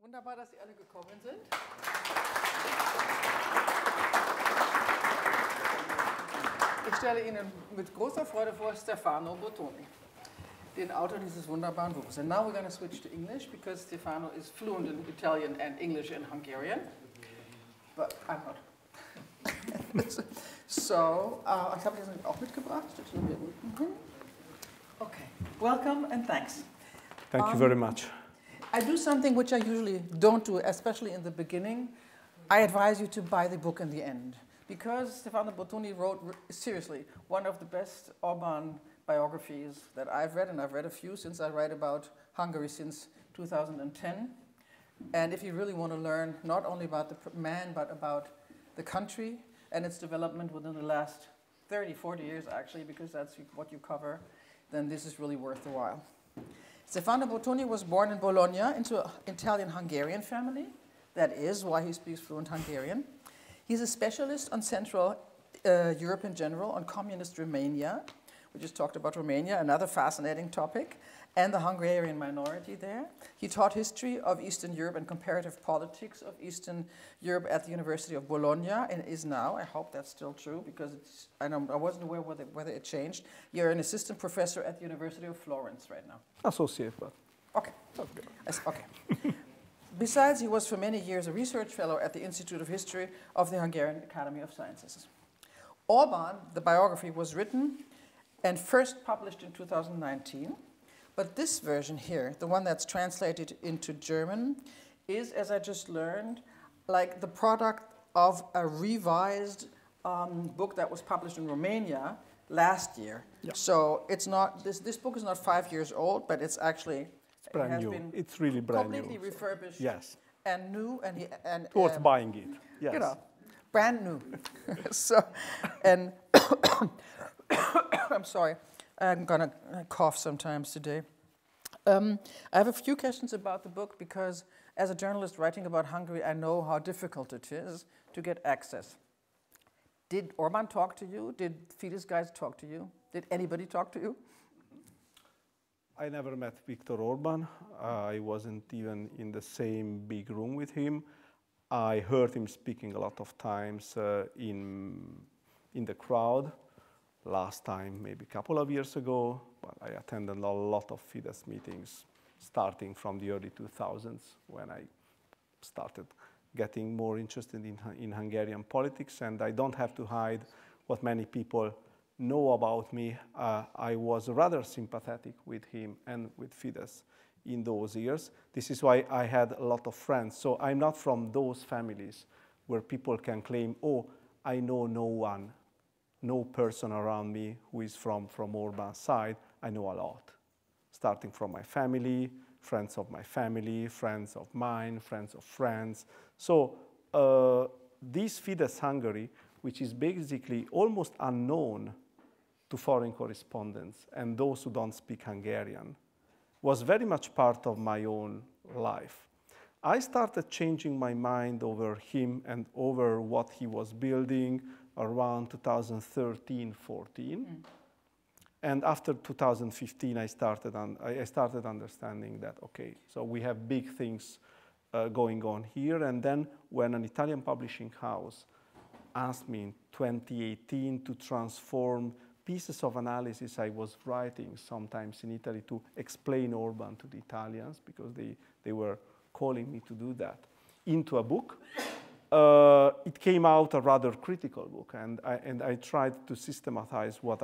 Wunderbar, dass Sie alle gekommen sind. Ich stelle Ihnen mit großer Freude vor Stefano Bottoni, den Autor dieses wunderbaren Buches. And now we're going to switch to English because Stefano is fluent in Italian and English and Hungarian, but I'm not. So, ich habe das auch mitgebracht. Steht hier unten. Okay, welcome and thanks. Thank you very much. I do something which I usually don't do, especially in the beginning. I advise you to buy the book in the end. Because Stefano Bottoni wrote, seriously, one of the best Orbán biographies that I've read, and I've read a few since I write about Hungary since 2010. And if you really want to learn not only about the man, but about the country and its development within the last 30, 40 years, actually, because that's what you cover, then this is really worth the while. Stefano Bottoni was born in Bologna into an Italian-Hungarian family. That is why he speaks fluent Hungarian. He's a specialist on Central Europe in general, on communist Romania. We just talked about Romania, another fascinating topic, and the Hungarian minority there. He taught history of Eastern Europe and comparative politics of Eastern Europe at the University of Bologna, and is now, I hope that's still true, because I wasn't aware whether it changed. You're an assistant professor at the University of Florence right now. Associate, but okay. Okay. Besides, he was for many years a research fellow at the Institute of History of the Hungarian Academy of Sciences. Orbán, the biography, was written and first published in 2019. But this version here, the one that's translated into German, is, as I just learned, like the product of a revised book that was published in Romania last year. Yeah. So it's not, this book is not 5 years old, but it's actually, it's brand new. It's really brand new. Completely refurbished. Yes. And new, and worth buying it. Yes. You know, brand new. So, and I'm sorry. I'm going to cough sometimes today. I have a few questions about the book because as a journalist writing about Hungary, I know how difficult it is to get access. Did Orbán talk to you? Did Fidesz guys talk to you? Did anybody talk to you? I never met Viktor Orbán. I wasn't even in the same big room with him. I heard him speaking a lot of times in the crowd. Last time, maybe a couple of years ago, but I attended a lot of Fidesz meetings starting from the early 2000s when I started getting more interested in Hungarian politics, and I don't have to hide what many people know about me. I was rather sympathetic with him and with Fidesz in those years. This is why I had a lot of friends. So I'm not from those families where people can claim, oh, I know no person around me who is from Orbán's side. I know a lot, starting from my family, friends of my family, friends of mine, friends of friends. So this Fidesz Hungary, which is basically almost unknown to foreign correspondents and those who don't speak Hungarian, was very much part of my own life. I started changing my mind over him and over what he was building around 2013-14. And after 2015, I started understanding that, okay, so we have big things going on here. And then when an Italian publishing house asked me in 2018 to transform pieces of analysis I was writing sometimes in Italy to explain Orbán to the Italians, because they were calling me to do that, into a book, it came out a rather critical book, and I tried to systematize what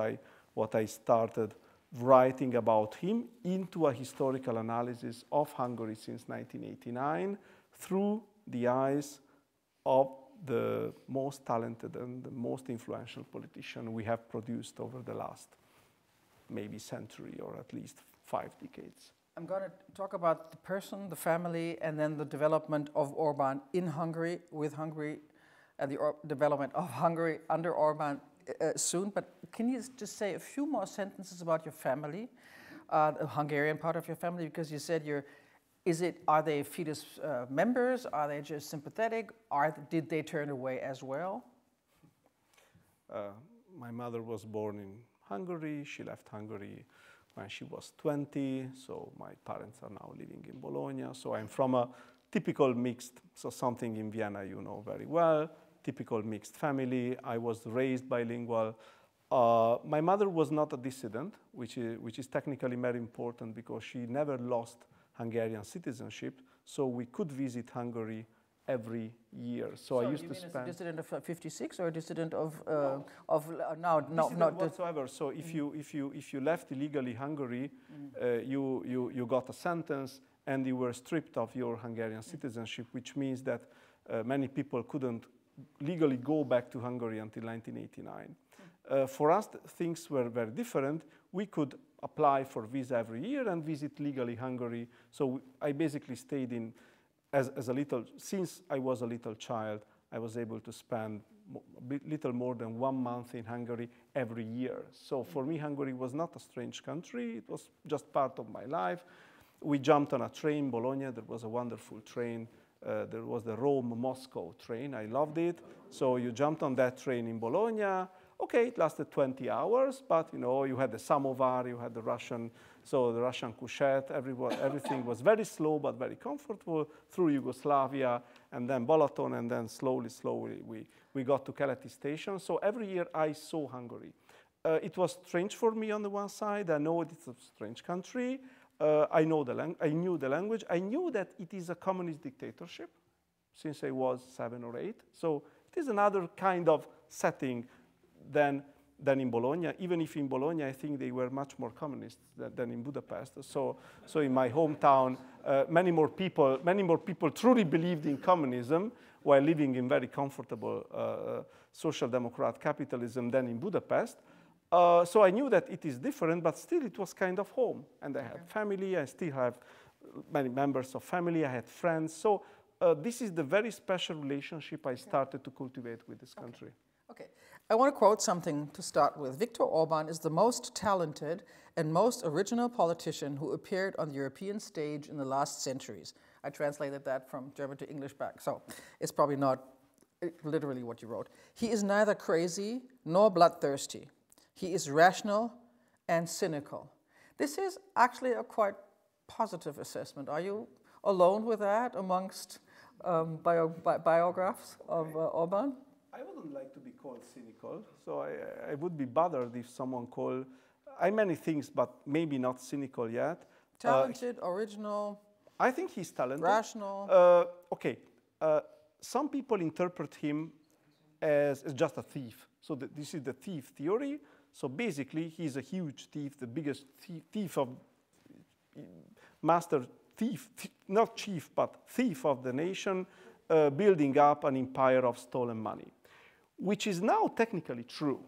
I started writing about him into a historical analysis of Hungary since 1989 through the eyes of the most talented and the most influential politician we have produced over the last maybe century or at least 5 decades. I'm going to talk about the person, the family, and then the development of Orbán in Hungary, with Hungary, and the development of Hungary under Orbán soon. But can you just say a few more sentences about your family, the Hungarian part of your family? Because you said are they Fidesz members? Are they just sympathetic? Did they turn away as well? My mother was born in Hungary. She left Hungary when she was 20, so my parents are now living in Bologna. So I'm from a typical mixed, so something in Vienna you know very well, typical mixed family. I was raised bilingual. My mother was not a dissident, which is technically very important because she never lost Hungarian citizenship, so we could visit Hungary every year. So I used to spend. A dissident of 56 or a dissident of No. not whatsoever. So if you left illegally Hungary, you got a sentence and you were stripped of your Hungarian citizenship, which means that many people couldn't legally go back to Hungary until 1989. For us, things were very different. We could apply for visa every year and visit legally Hungary. So I basically stayed in, since I was a little child, I was able to spend little more than 1 month in Hungary every year. So for me, Hungary was not a strange country. It was just part of my life. We jumped on a train, Bologna. There was a wonderful train. There was the Rome-Moscow train. I loved it. So you jumped on that train in Bologna. Okay, it lasted 20 hours, but you know, you had the samovar, you had the Russian couchette, everything was very slow but very comfortable through Yugoslavia, and then Balaton, and then slowly we got to Keleti station. So every year I saw Hungary. It was strange for me on the one side. I know it's a strange country. I knew the language. I knew that it is a communist dictatorship since I was 7 or 8. So it is another kind of setting than in Bologna, even if in Bologna I think they were much more communist than in Budapest. So in my hometown, many more people truly believed in communism while living in very comfortable social democrat capitalism than in Budapest. So I knew that it is different, but still it was kind of home. And I had family. I still have many members of family. I had friends. So this is the very special relationship I started to cultivate with this country. Okay. I want to quote something to start with. Viktor Orbán is the most talented and most original politician who appeared on the European stage in the last centuries. I translated that from German to English back, so it's probably not literally what you wrote. He is neither crazy nor bloodthirsty. He is rational and cynical. This is actually a quite positive assessment. Are you alone with that amongst biographs of Orbán? I wouldn't like to be called cynical, so I would be bothered if someone called, many things, but maybe not cynical yet. Talented, original. I think he's talented. Rational. Okay, some people interpret him as just a thief. So this is the thief theory. So basically, he's a huge thief, the biggest thief of, master thief, not chief, but thief of the nation, building up an empire of stolen money, which is now technically true.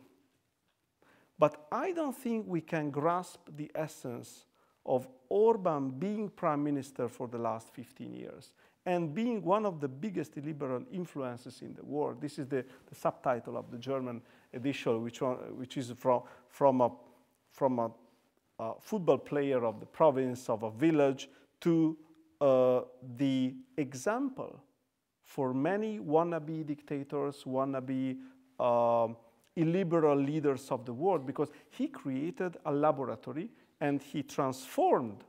But I don't think we can grasp the essence of Orbán being prime minister for the last 15 years and being one of the biggest illiberal influences in the world. This is the subtitle of the German edition, which is from a football player of the province, of a village, to the example for many wannabe dictators, wannabe illiberal leaders of the world, because he created a laboratory and he transformed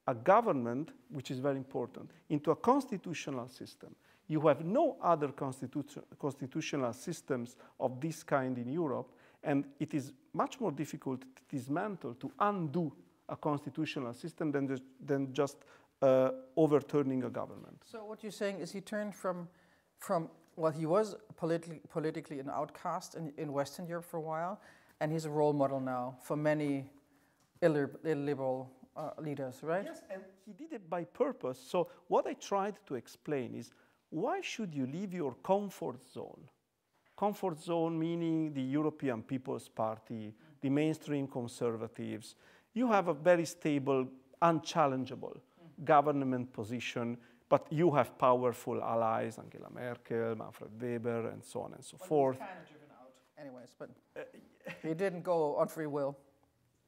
a government, which is very important, into a constitutional system. You have no other constitutional systems of this kind in Europe, and it is much more difficult to dismantle, to undo a constitutional system than just overturning a government. So what you're saying is he turned from well, he was politically an outcast in Western Europe for a while, and he's a role model now for many illiberal leaders, right? Yes, and he did it by purpose. So what I tried to explain is, why should you leave your comfort zone? Comfort zone meaning the European People's Party, the mainstream conservatives. You have a very stable, unchallengeable government position, but you have powerful allies, Angela Merkel, Manfred Weber, and so on and so forth. He was kind of driven out anyways, but he didn't go on free will.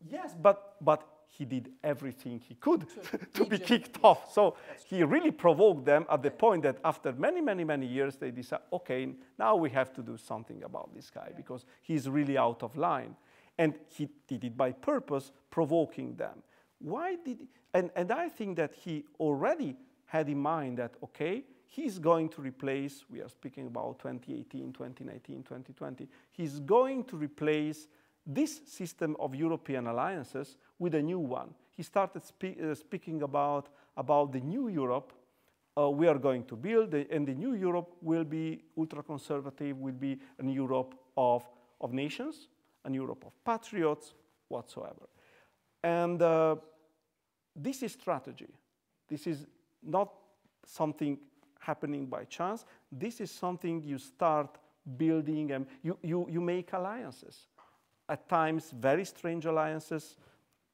Yes, but he did everything he could to be kicked off. So he really provoked them at the point that after many, many, many years, they decided, okay, now we have to do something about this guy because he's really out of line. And he did it by purpose, provoking them. Why did he? And I think that he already had in mind that, okay, he's going to replace, we are speaking about 2018, 2019, 2020, he's going to replace this system of European alliances with a new one. He started speaking about the new Europe we are going to build, and the new Europe will be ultra-conservative, will be a Europe of nations, a Europe of patriots, whatsoever. And this is strategy. This is not something happening by chance. This is something you start building, and you make alliances. At times, very strange alliances.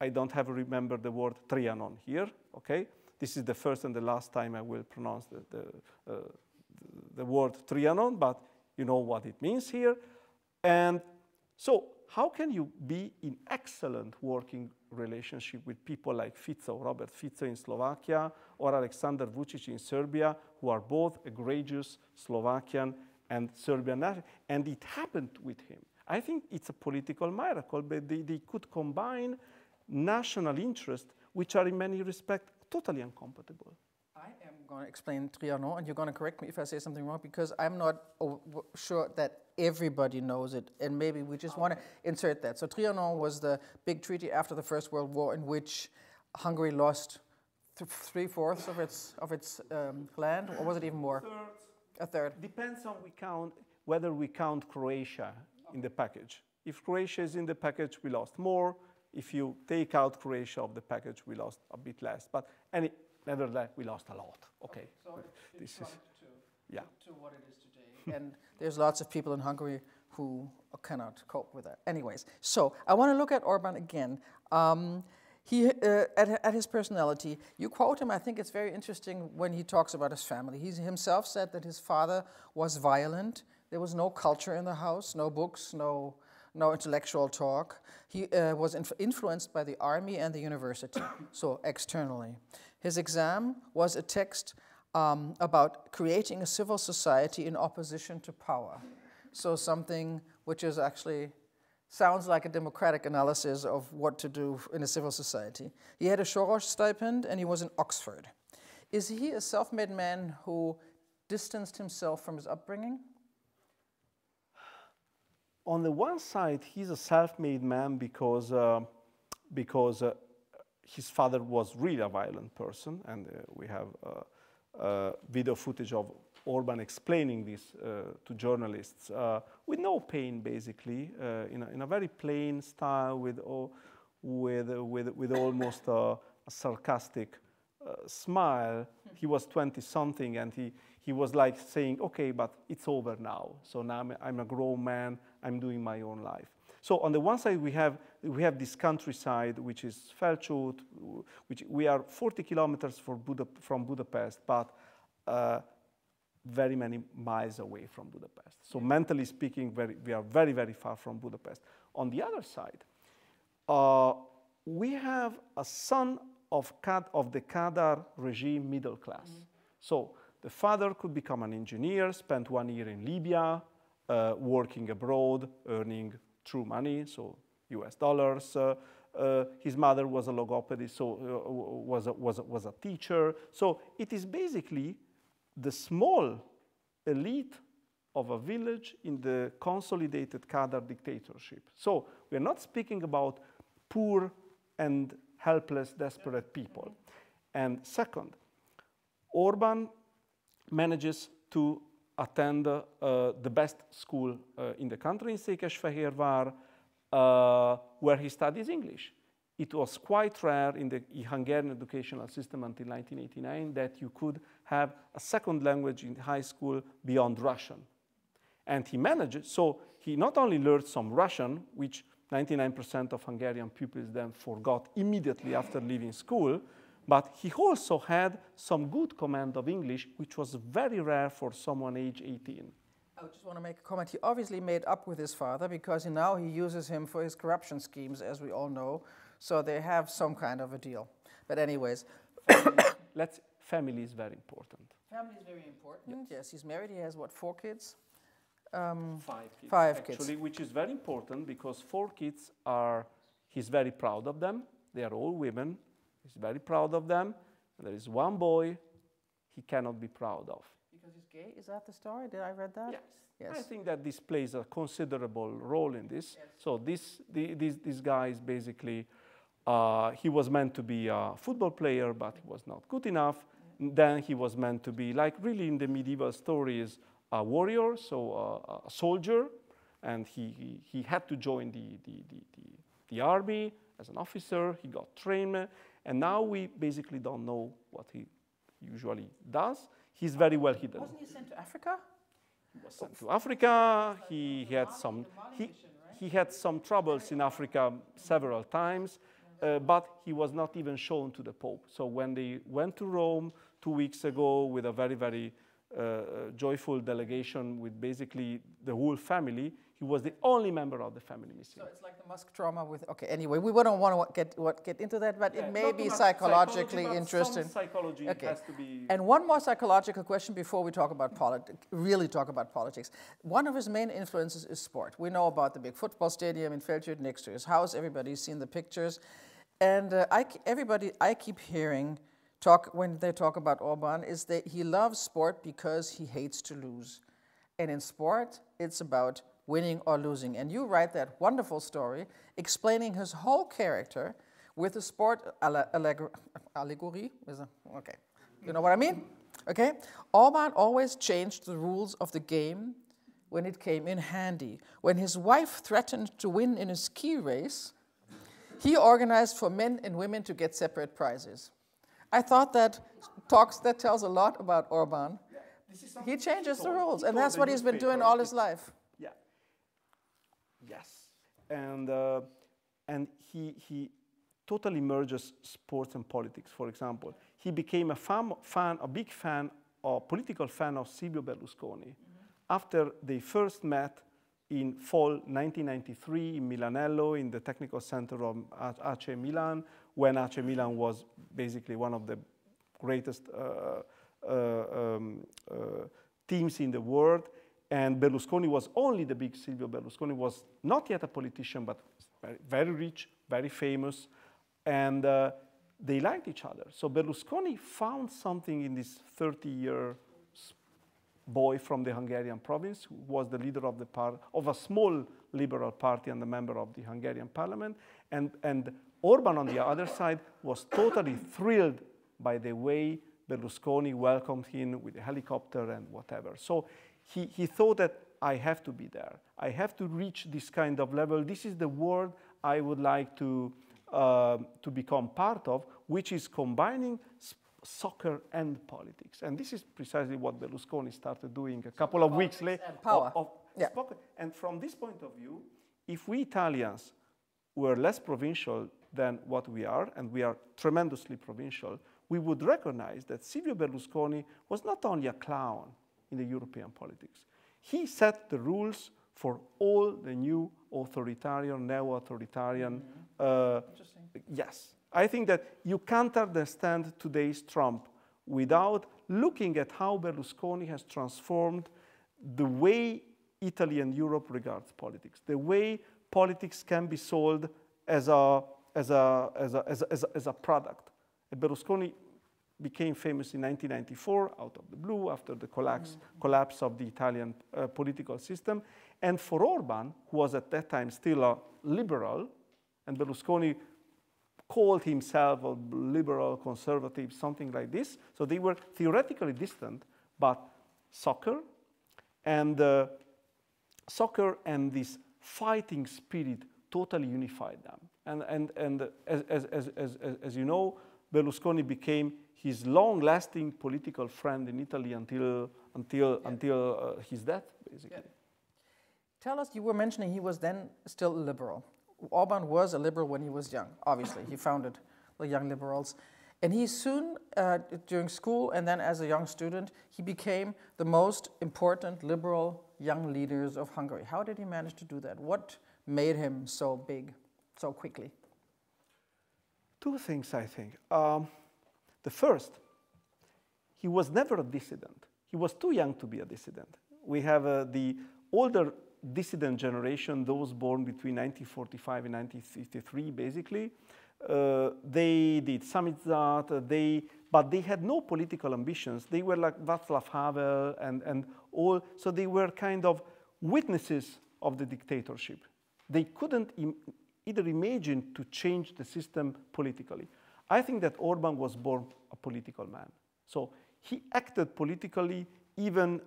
I don't have to remember the word Trianon here, okay? This is the first and the last time I will pronounce the word Trianon, but you know what it means here. And so how can you be in excellent working relationship with people like Fico, Robert Fico in Slovakia, or Alexander Vučić in Serbia, who are both egregious Slovakian and Serbian nationals? And it happened with him. I think it's a political miracle, but they could combine national interests, which are in many respects totally incompatible. I am going to explain Trianon, and you're going to correct me if I say something wrong, because I'm not sure that everybody knows it, and maybe we just want to insert that. So Trianon was the big treaty after the First World War in which Hungary lost 3/4 of its land, or was it even more? A third. Depends on whether we count Croatia in the package. If Croatia is in the package, we lost more. If you take out Croatia of the package, we lost a bit less. But nevertheless, we lost a lot. Okay. So this is yeah. to what it is today. And there's lots of people in Hungary who cannot cope with that. Anyways, so I want to look at Orbán again. At his personality, you quote him, I think it's very interesting when he talks about his family. He himself said that his father was violent. There was no culture in the house, no books, no intellectual talk. He was influenced by the army and the university, so externally. His exam was a text about creating a civil society in opposition to power. So something which is actually sounds like a democratic analysis of what to do in a civil society. He had a Soros stipend and he was in Oxford. Is he a self-made man who distanced himself from his upbringing? On the one side, he's a self-made man because his father was really a violent person, and we have video footage of Orbán explaining this to journalists with no pain, basically, in a very plain style, with almost a sarcastic smile. He was 20-something, and he was like saying, "Okay, but it's over now. So now I'm a grown man. I'm doing my own life." So on the one side, we have this countryside, which is Felcsút, which we are 40 kilometers from Budapest, but very many miles away from Budapest. So mentally speaking, we are very, very far from Budapest. On the other side, we have a son of the Kadar regime middle class. Mm-hmm. So the father could become an engineer, spent 1 year in Libya, working abroad, earning true money, so US dollars. His mother was a logopedist, so was a teacher. So it is basically the small elite of a village in the consolidated Kadar dictatorship. So we're not speaking about poor and helpless, desperate people. And second, Orbán manages to attend the best school in the country, in Székesfehérvár, where he studies English. It was quite rare in the Hungarian educational system until 1989 that you could have a second language in high school beyond Russian. And he managed, so he not only learned some Russian, which 99% of Hungarian pupils then forgot immediately after leaving school, but he also had some good command of English, which was very rare for someone age 18. I just want to make a comment. He obviously made up with his father because now he uses him for his corruption schemes, as we all know. So they have some kind of a deal. But anyways. Family is very important. Family is very important. Yes, he's married. He has, what, 4 kids? 5 kids. 5 kids. Actually, which is very important because 4 kids he's very proud of them. They are all women. He's very proud of them. There is 1 boy he cannot be proud of. Because he's gay? Is that the story? Did I read that? Yes. Yes. I think that this plays a considerable role in this. Yes. So this guy is basically, he was meant to be a football player, but he was not good enough. Then he was meant to be, like really in the medieval stories, a warrior, so a soldier, and he had to join the army as an officer. He got trained, and now we basically don't know what he usually does. He's very well hidden. Wasn't he sent to Africa? He was sent to Africa. He had some troubles in Africa several times, but he was not even shown to the Pope. So when they went to Rome 2 weeks ago with a very, very joyful delegation with basically the whole family, he was the only member of the family missing. So it's like the Musk trauma with, okay, anyway, we don't want to get into that, but it may be psychologically interesting. Some psychology has to be... And one more psychological question before we talk about really talk about politics. One of his main influences is sport. We know about the big football stadium in Feldshut next to his house. Everybody's seen the pictures. And I keep hearing when they talk about Orbán is that he loves sport because he hates to lose. And in sport, it's about winning or losing. And you write that wonderful story explaining his whole character with a sport allegory. Okay, you know what I mean? Okay, Orbán always changed the rules of the game when it came in handy. When his wife threatened to win in a ski race, he organized for men and women to get separate prizes. I thought that tells a lot about Orbán. He changes the rules, and that's what he's been doing all his life. Yeah. Yes, and he totally merges sports and politics. For example, he became a big fan, or political fan of Silvio Berlusconi. After they first met in fall 1993 in Milanello, in the technical center of AC Milan, when AC Milan was basically one of the greatest teams in the world, and Berlusconi was only the big Silvio Berlusconi, was not yet a politician, but very, very rich, very famous, and they liked each other. So Berlusconi found something in this 30-year boy from the Hungarian province, who was the leader of a small liberal party and a member of the Hungarian parliament, and Orbán on the other side was totally thrilled by the way Berlusconi welcomed him with a helicopter and whatever. So he thought that I have to be there. I have to reach this kind of level. This is the world I would like to become part of, which is combining soccer and politics. And this is precisely what Berlusconi started doing a couple of weeks later. And power. And from this point of view, if we Italians were less provincial than what we are, and we are tremendously provincial, we would recognize that Silvio Berlusconi was not only a clown in the European politics. He set the rules for all the new authoritarian, neo-authoritarian. Yes. I think that you can't understand today's Trump without looking at how Berlusconi has transformed the way Italy and Europe regards politics, the way politics can be sold as a product. Berlusconi became famous in 1994 out of the blue after the collapse of the Italian political system. And for Orbán, who was at that time still a liberal, and Berlusconi called himself a liberal, conservative, something like this. So they were theoretically distant, but soccer and this fighting spirit totally unified them. And as you know, Berlusconi became his long-lasting political friend in Italy until his death, basically. Yeah. Tell us, you were mentioning he was then still a liberal. Orbán was a liberal when he was young, obviously. He founded the Young Liberals. And he soon, during school and then as a young student, he became the most important liberal young leaders of Hungary. How did he manage to do that? What made him so big so quickly? Two things, I think. The first, he was never a dissident. He was too young to be a dissident. We have the older dissident generation, those born between 1945 and 1953, basically. They did samizdat, they but they had no political ambitions. They were like Václav Havel and all, so they were kind of witnesses of the dictatorship. They couldn't either imagine to change the system politically. I think that Orbán was born a political man. So he acted politically even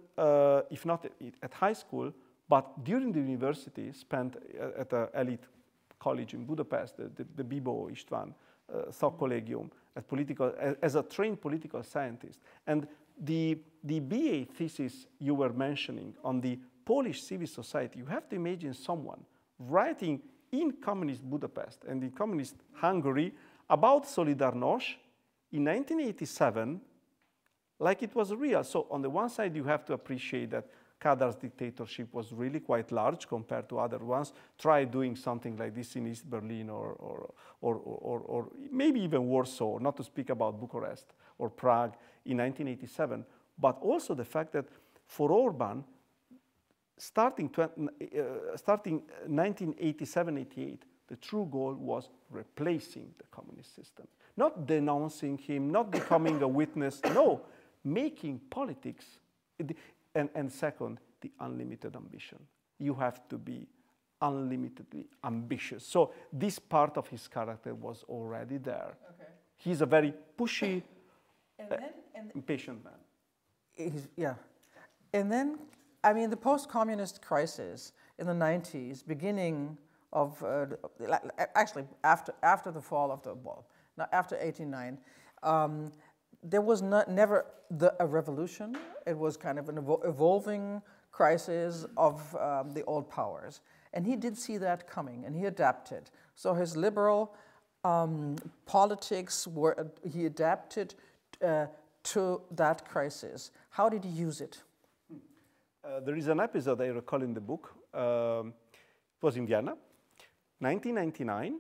if not at high school, but during the university, spent at an elite college in Budapest, the Bibó István Szakkollégium, as a trained political scientist. And the BA thesis you were mentioning on the Polish civil society, you have to imagine someone writing in communist Budapest and in communist Hungary about Solidarność in 1987, like it was real. So on the one side, you have to appreciate that Kadar's dictatorship was really quite large compared to other ones. Try doing something like this in East Berlin or maybe even Warsaw, not to speak about Bucharest or Prague in 1987. But also the fact that for Orbán, starting 1987-88, the true goal was replacing the communist system. Not denouncing him, not becoming a witness, no, making politics. And second, the unlimited ambition. You have to be unlimitedly ambitious. So this part of his character was already there. Okay. He's a very pushy, impatient man. Yeah. And then, I mean, the post-communist crisis in the 90s, beginning of, actually after the fall of the wall, after 89, there was never a revolution. It was kind of an evolving crisis of the old powers. And he did see that coming, and he adapted. So his liberal politics, he adapted to that crisis. How did he use it? There is an episode I recall in the book. It was in Vienna, 1999.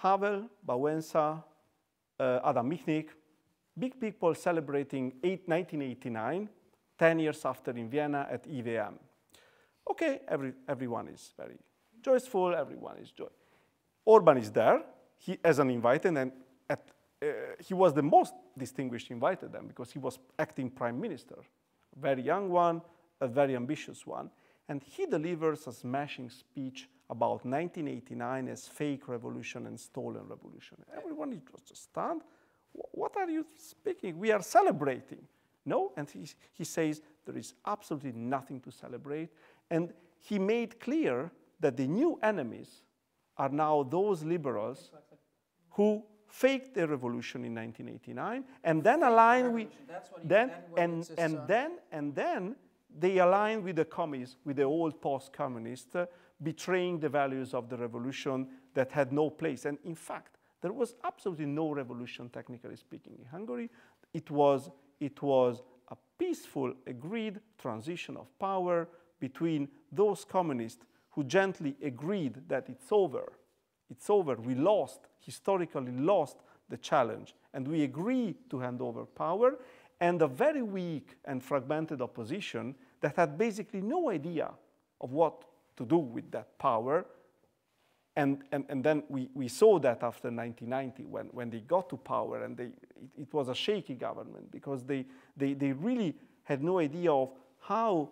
Havel, Wałęsa, Adam Michnik, big people celebrating 1989, 10 years after in Vienna at EVM. Okay, everyone is very joyful, everyone is joy. Orbán is there, he as an invited, and he was the most distinguished invited then because he was acting prime minister, a very young one, a very ambitious one, and he delivers a smashing speech about 1989 as fake revolution and stolen revolution. Everyone was just stunned. What are you speaking? We are celebrating. No, and he says there is absolutely nothing to celebrate. And he made clear that the new enemies are now those liberals who faked the revolution in 1989 and then aligned with then they aligned with the communists, with the old post-communists, betraying the values of the revolution that had no place. And in fact, there was absolutely no revolution, technically speaking, in Hungary. It was a peaceful, agreed transition of power between those communists who gently agreed that it's over. It's over. We lost, historically lost the challenge. And we agree to hand over power. And a very weak and fragmented opposition that had basically no idea of what to do with that power. And then we saw that after 1990 when they got to power, and it was a shaky government because they really had no idea of how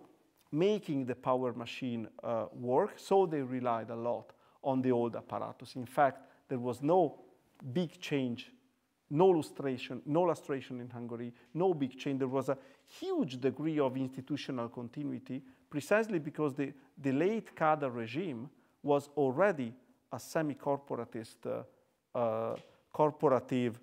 making the power machine work, so they relied a lot on the old apparatus. In fact, there was no big change, no lustration in Hungary, no big change. There was a huge degree of institutional continuity precisely because the late Kadar regime was already a semi-corporatist, corporative,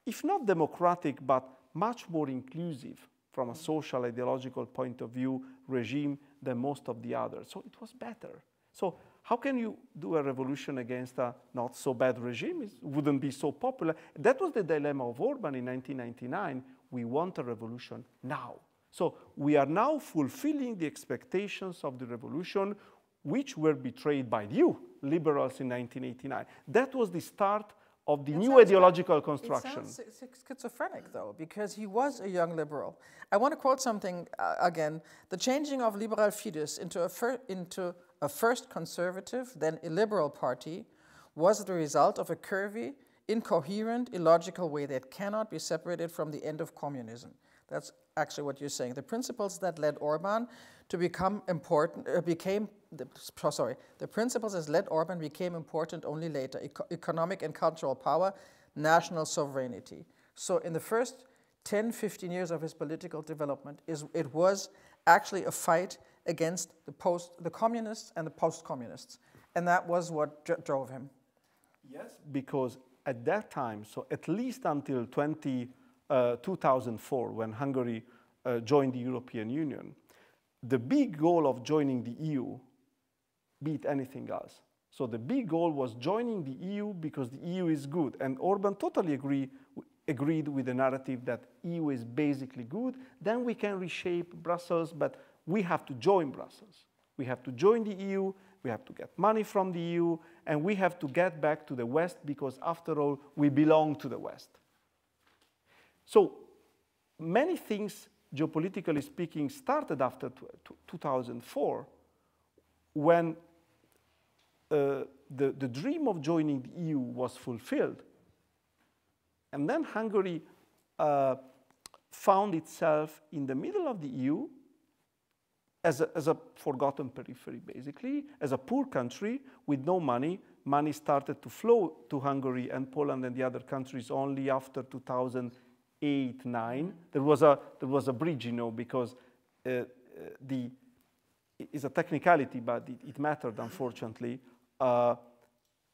if not democratic, but much more inclusive from a social ideological point of view regime than most of the others. So it was better. So how can you do a revolution against a not so bad regime? It wouldn't be so popular. That was the dilemma of Orbán in 1999. We want a revolution now. So we are now fulfilling the expectations of the revolution which were betrayed by you, liberals, in 1989. That was the start of the new ideological construction. It sounds schizophrenic, though, because he was a young liberal. I want to quote something again. The changing of liberal Fidesz into a first conservative, then illiberal party was the result of a curvy, incoherent, illogical way that cannot be separated from the end of communism. That's actually what you're saying. The principles that led Orbán to become important, the principles that led Orbán became important only later. Economic and cultural power, national sovereignty. So in the first 10, 15 years of his political development, it was actually a fight against the communists and the post-communists. And that was what drove him. Yes, because at that time, so at least until 2004, when Hungary joined the European Union, the big goal of joining the EU beat anything else. So the big goal was joining the EU because the EU is good. And Orbán totally agreed with the narrative that EU is basically good. Then we can reshape Brussels, but we have to join Brussels. We have to join the EU, we have to get money from the EU, and we have to get back to the West because, after all, we belong to the West. So many things, geopolitically speaking, started after 2004 when the dream of joining the EU was fulfilled. And then Hungary found itself in the middle of the EU as a forgotten periphery, basically, as a poor country with no money. Money started to flow to Hungary and Poland and the other countries only after 2008-9. There was a bridge, you know, because it's a technicality, but it mattered, unfortunately.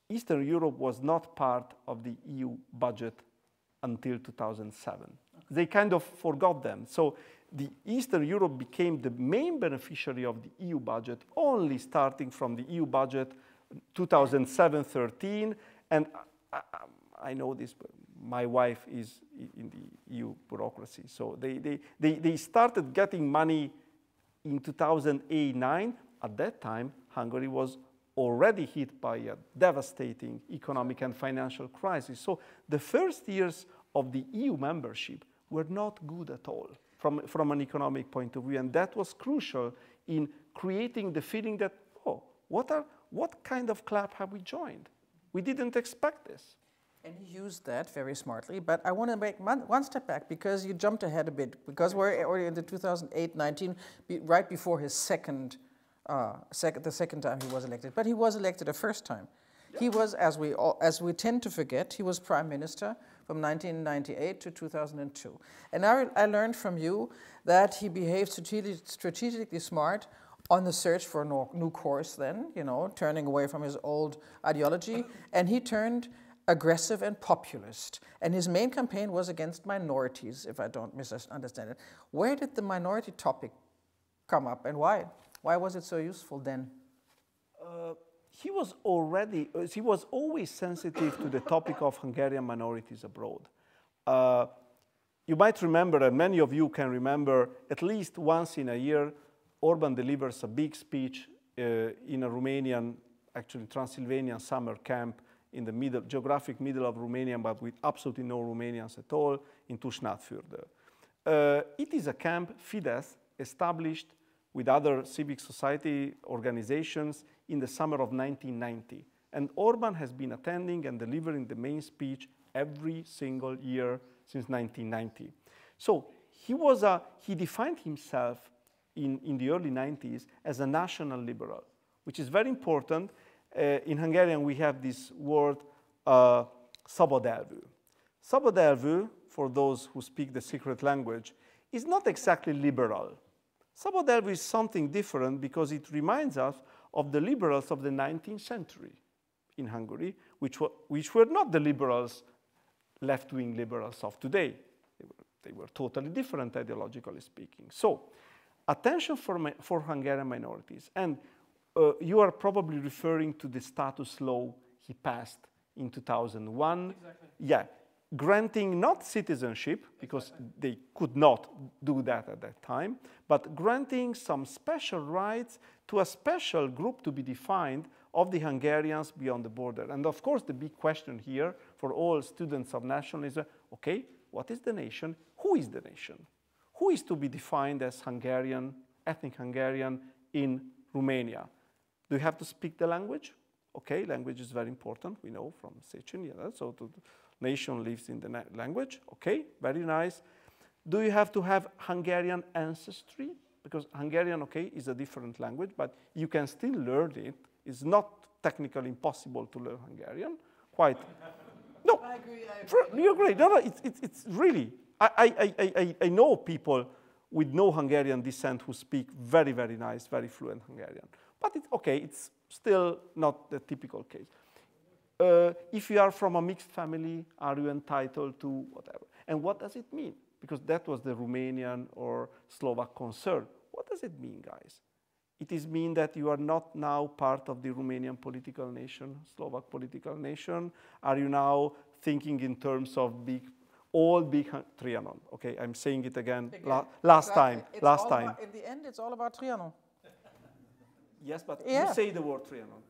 Eastern Europe was not part of the EU budget until 2007. Okay. They kind of forgot them. So the Eastern Europe became the main beneficiary of the EU budget only starting from the EU budget 2007-13. And I know this, but my wife is in the EU bureaucracy. So they started getting money in 2008-9. At that time, Hungary was already hit by a devastating economic and financial crisis. So the first years of the EU membership were not good at all from an economic point of view. And that was crucial in creating the feeling that, oh, what kind of club have we joined? We didn't expect this. And he used that very smartly, but I want to make one step back because you jumped ahead a bit, because we're already in the 2008-19, right before his the second time he was elected. But he was elected a first time. Yeah. He was, as we tend to forget, he was prime minister from 1998 to 2002. And now I learned from you that he behaved strategically smart on the search for a new course then, you know, turning away from his old ideology, and he turned aggressive and populist. And his main campaign was against minorities, if I don't misunderstand it. Where did the minority topic come up and why? Why was it so useful then? He was always sensitive to the topic of Hungarian minorities abroad. You might remember, and many of you can remember, at least once in a year, Orbán delivers a big speech in a Romanian, actually Transylvanian summer camp in the geographic middle of Romania, but with absolutely no Romanians at all, in Tusnádfürdő. It is a camp Fidesz established with other civic society organizations in the summer of 1990. And Orbán has been attending and delivering the main speech every single year since 1990. So he defined himself in the early 90s as a national liberal, which is very important. In Hungarian, we have this word, szabad elvű. Szabad elvű, for those who speak the secret language, is not exactly liberal. Szabad elvű is something different because it reminds us of the liberals of the 19th century in Hungary, which were not the liberals, left-wing liberals of today. They were totally different, ideologically speaking. So, attention for Hungarian minorities. And you are probably referring to the status law he passed in 2001. Exactly. Yeah, granting not citizenship, because they could not do that at that time, but granting some special rights to a special group to be defined of the Hungarians beyond the border. And of course, the big question here for all students of nationalism, okay, what is the nation? Who is the nation? Who is to be defined as Hungarian, ethnic Hungarian in Romania? Do you have to speak the language? Okay, language is very important, we know from Széchenyi. So nation lives in the language. Okay, very nice. Do you have to have Hungarian ancestry? Because Hungarian, okay, is a different language, but you can still learn it. It's not technically impossible to learn Hungarian. Quite. No, I agree. You agree? No, it's really. I know people with no Hungarian descent who speak very, very nice, very fluent Hungarian. But it's okay, it's still not the typical case. If you are from a mixed family, are you entitled to whatever? And what does it mean? Because that was the Romanian or Slovak concern. What does it mean, guys? It is mean that you are not now part of the Romanian political nation, Slovak political nation. Are you now thinking in terms of all big Trianon? Okay, I'm saying it again. Last time. In the end, it's all about Trianon. Yes, but you say the word Trianon.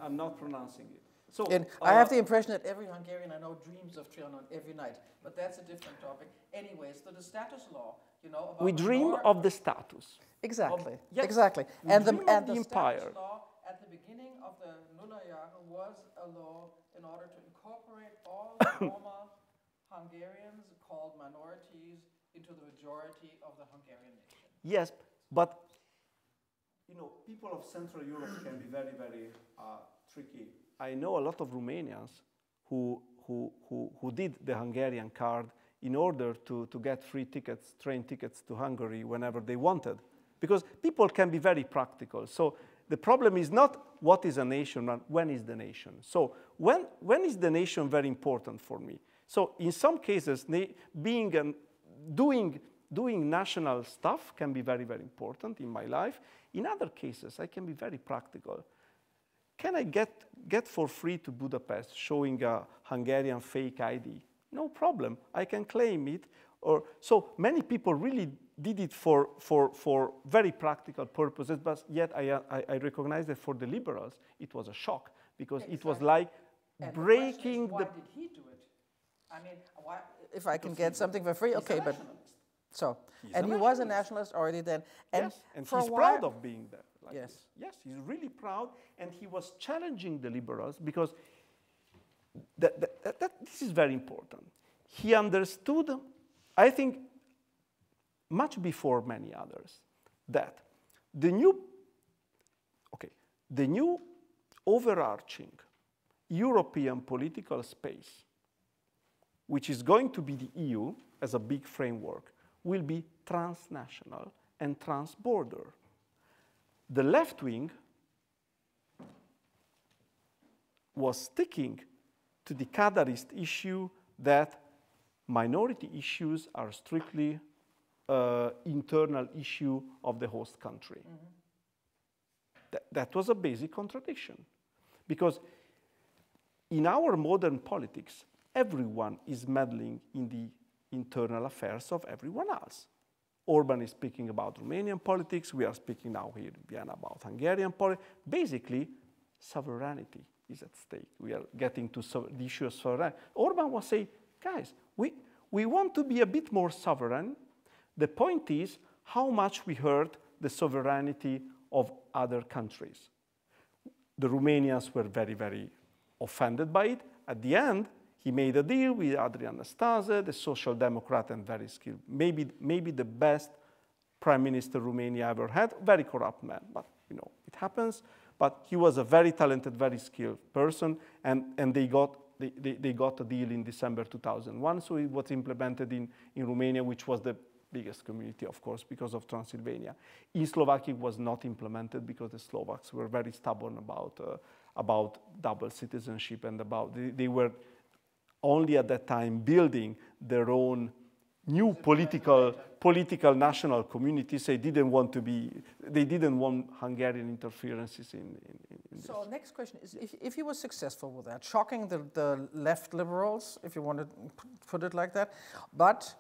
I'm not pronouncing it. So I have the impression that every Hungarian I know dreams of Trianon every night, but that's a different topic. Anyways, so the status law, you know, about we dream of the status. Exactly. Yes, exactly. And the empire. Status law at the beginning of the Nullerjahre was a law in order to incorporate all the former Hungarians called minorities into the majority of the Hungarian nation. Yes, but you know, people of Central Europe can be very, very tricky. I know a lot of Romanians who did the Hungarian card in order to get free tickets, train tickets to Hungary whenever they wanted. Because people can be very practical. So the problem is not what is a nation, but when is the nation. So when is the nation very important for me? So in some cases, doing national stuff can be very, very important in my life. In other cases, I can be very practical. Can I get for free to Budapest showing a Hungarian fake ID? No problem. I can claim it. So many people really did it for very practical purposes, but yet I recognize that for the liberals, it was a shock because it was like breaking why did he do it? I mean, why, if I can get something for free, okay, but so and he was a nationalist already then, and yes, and he's proud of being there. Like yes, he's really proud, and he was challenging the liberals because this is very important. He understood, I think, much before many others, that the new overarching European political space, which is going to be the EU as a big framework, will be transnational and transborder. The left wing was sticking to the Kadarist issue that minority issues are strictly internal issue of the host country. Mm-hmm. That was a basic contradiction. Because in our modern politics, everyone is meddling in the internal affairs of everyone else. Orbán is speaking about Romanian politics. We are speaking now here in Vienna about Hungarian politics. Basically, sovereignty is at stake. We are getting to the issue of sovereignty. Orbán was saying, guys, we want to be a bit more sovereign. The point is how much we hurt the sovereignty of other countries. The Romanians were very, very offended by it. At the end, he made a deal with Adrian Nastase, the social democrat and very skilled, maybe the best prime minister Romania ever had. Very corrupt man, but you know it happens. But he was a very talented, very skilled person, and they got a deal in December 2001. So it was implemented in Romania, which was the biggest community, of course, because of Transylvania. In Slovakia, it was not implemented because the Slovaks were very stubborn about double citizenship and they were only at that time building their own new political national communities. They didn't want Hungarian interferences in this. So next question is, if he was successful with that, shocking the left liberals, if you want to put it like that, but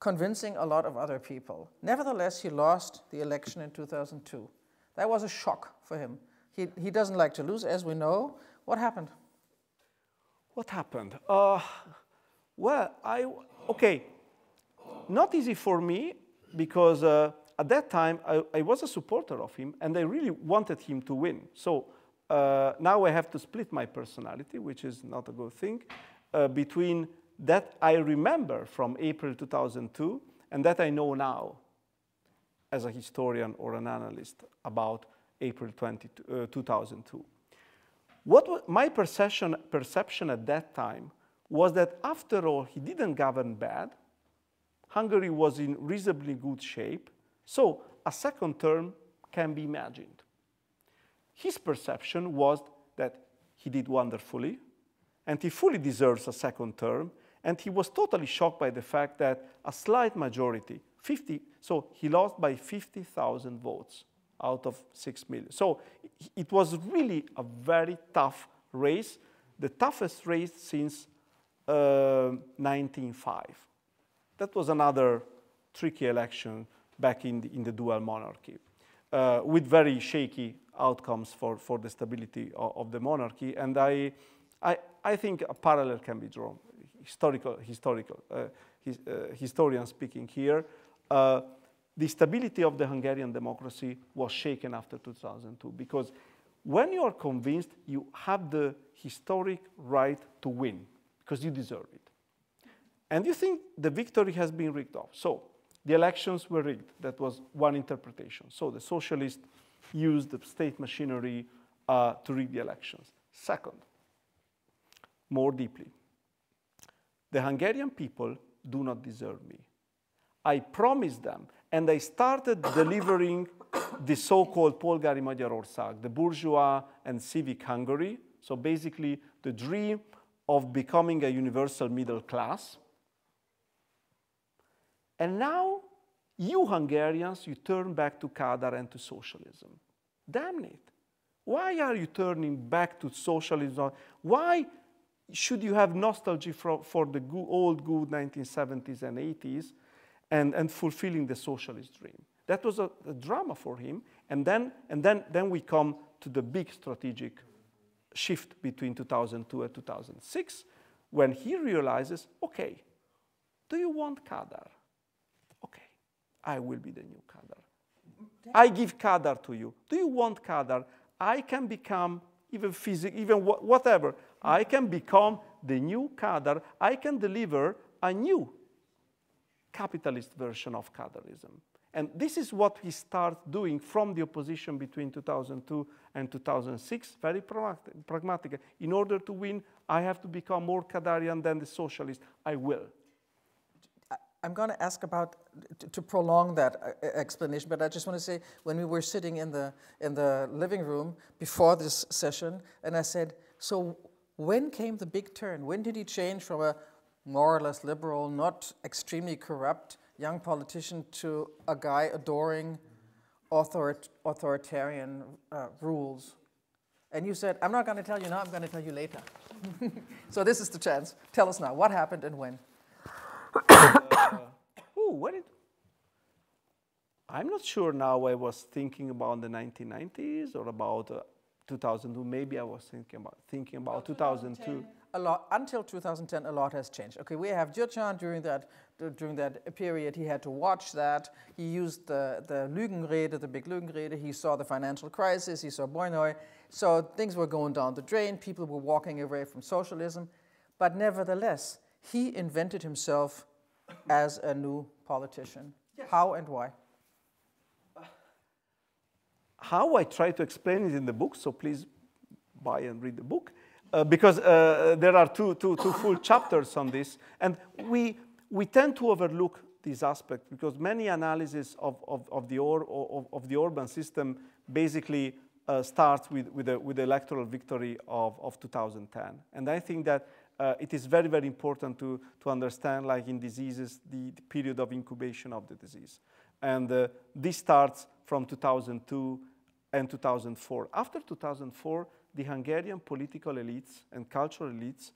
convincing a lot of other people. Nevertheless, he lost the election in 2002. That was a shock for him. He doesn't like to lose, as we know. What happened? What happened? Not easy for me, because at that time I was a supporter of him and I really wanted him to win. So now I have to split my personality, which is not a good thing. between that I remember from April 2002 and that I know now as a historian or an analyst about April 2002. What was my perception at that time was that after all, he didn't govern bad. Hungary was in reasonably good shape, so a second term can be imagined. His perception was that he did wonderfully, and he fully deserves a second term, and he was totally shocked by the fact that a slight majority, 50, so he lost by 50,000 votes out of 6 million. So it was really a very tough race, the toughest race since 1905. That was another tricky election back in the dual monarchy, with very shaky outcomes for the stability of the monarchy. And I think a parallel can be drawn, historian speaking here. The stability of the Hungarian democracy was shaken after 2002, because when you are convinced you have the historic right to win, because you deserve it, and you think the victory has been rigged off. So the elections were rigged. That was one interpretation. So the socialists used the state machinery to rig the elections. Second, more deeply, the Hungarian people do not deserve me. I promised them, and I started delivering the so-called Polgári Magyarország, the bourgeois and civic Hungary, so basically the dream of becoming a universal middle class. And now, you Hungarians, you turn back to Kádár and to socialism. Damn it. Why are you turning back to socialism? Why should you have nostalgia for the old good 1970s and 80s and fulfilling the socialist dream? That was a drama for him. And then we come to the big strategic shift between 2002 and 2006, when he realizes, okay, do you want Kádár? Okay, I will be the new Kádár. I give Kádár to you. Do you want Kádár? I can become even whatever. I can become the new Kádár. I can deliver a new capitalist version of Kádárism. And this is what he starts doing from the opposition between 2002 and 2006, very pragmatic. In order to win, I have to become more Kádarian than the socialist. I will. I'm going to ask about, to prolong that explanation, but I just want to say, when we were sitting in the living room before this session, and I said, so when came the big turn? When did he change from a more or less liberal, not extremely corrupt young politician to a guy adoring authoritarian rules? And you said, I'm not going to tell you now, I'm going to tell you later. So this is the chance. Tell us now, what happened and when? I'm not sure now. I was thinking about the 1990s or about 2002. Maybe I was thinking about 2002. A lot, until 2010, a lot has changed. Okay, we have Gyurcsány during that period. He had to watch that. He used the Lügenrede, the big Lügenrede. He saw the financial crisis. He saw Bornhöhe. So things were going down the drain. People were walking away from socialism. But nevertheless, he invented himself as a new politician. Yes. How and why? How I try to explain it in the book, so please buy and read the book, because there are two full chapters on this, and we tend to overlook this aspect because many analyses of the Orbán system basically starts with the electoral victory of 2010, and I think that it is very, very important to understand, like in diseases, the period of incubation of the disease. And this starts from 2002 and 2004. After 2004, the Hungarian political elites and cultural elites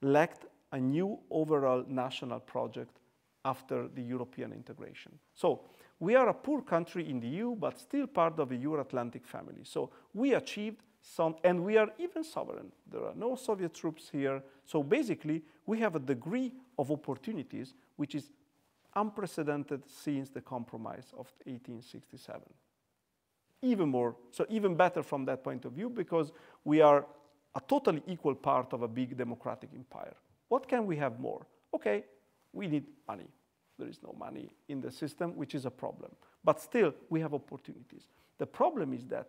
lacked a new overall national project after the European integration. So we are a poor country in the EU, but still part of a Euro-Atlantic family. So we achieved some, and we are even sovereign. There are no Soviet troops here. So basically, we have a degree of opportunities which is unprecedented since the compromise of 1867. Even more, so even better from that point of view, because we are a totally equal part of a big democratic empire. What can we have more? Okay, we need money. There is no money in the system, which is a problem. But still, we have opportunities. The problem is that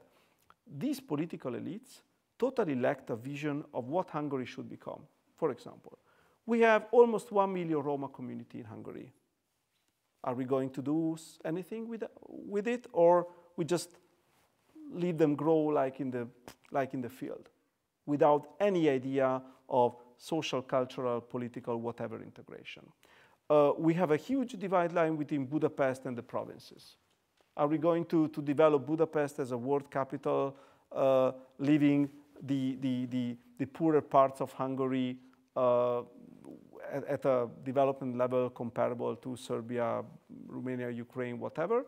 these political elites totally lacked a vision of what Hungary should become. For example, we have almost 1 million Roma community in Hungary. Are we going to do anything with it, or we just leave them grow like in the field, without any idea of social, cultural, political, whatever integration? We have a huge divide line between Budapest and the provinces. Are we going to develop Budapest as a world capital, leaving the poorer parts of Hungary at a development level comparable to Serbia, Romania, Ukraine, whatever,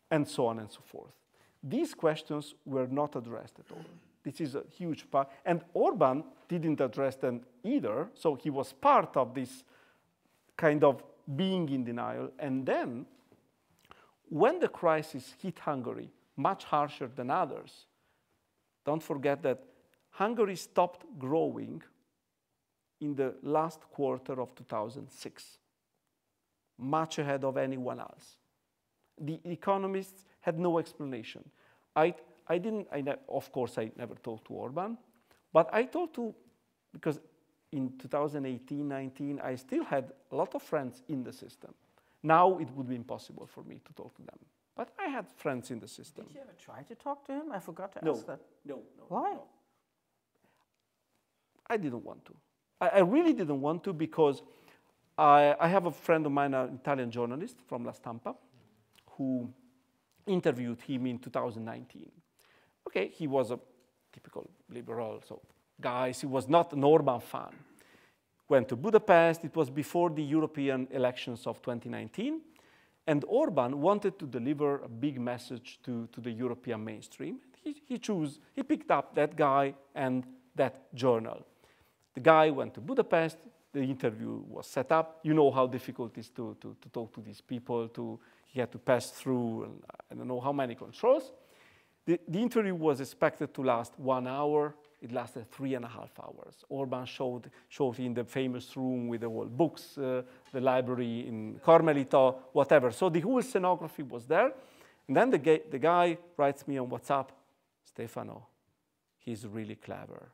and so on and so forth? These questions were not addressed at all. This is a huge part. And Orbán didn't address them either, so he was part of this kind of being in denial. And then, when the crisis hit Hungary, much harsher than others, don't forget that Hungary stopped growing in the last quarter of 2006, much ahead of anyone else. The economists had no explanation. Of course, I never talked to Orbán, but I talked to, because in 2018-19, I still had a lot of friends in the system. Now it would be impossible for me to talk to them. But I had friends in the system. Did you ever try to talk to him? I forgot to ask that. No. Why? No. I didn't want to. I really didn't want to, because I have a friend of mine, an Italian journalist from La Stampa, who interviewed him in 2019. Okay, he was a typical liberal, so guys, he was not an Orbán fan. Went to Budapest, it was before the European elections of 2019, and Orbán wanted to deliver a big message to the European mainstream. He picked up that guy and that journal. The guy went to Budapest, the interview was set up. You know how difficult it is to talk to these people. He had to pass through, and I don't know how many controls. The interview was expected to last 1 hour. It lasted 3.5 hours. Orbán showed in the famous room with the old books, the library in Carmelita, whatever. So the whole scenography was there. And then the guy writes me on WhatsApp, Stefano, he's really clever.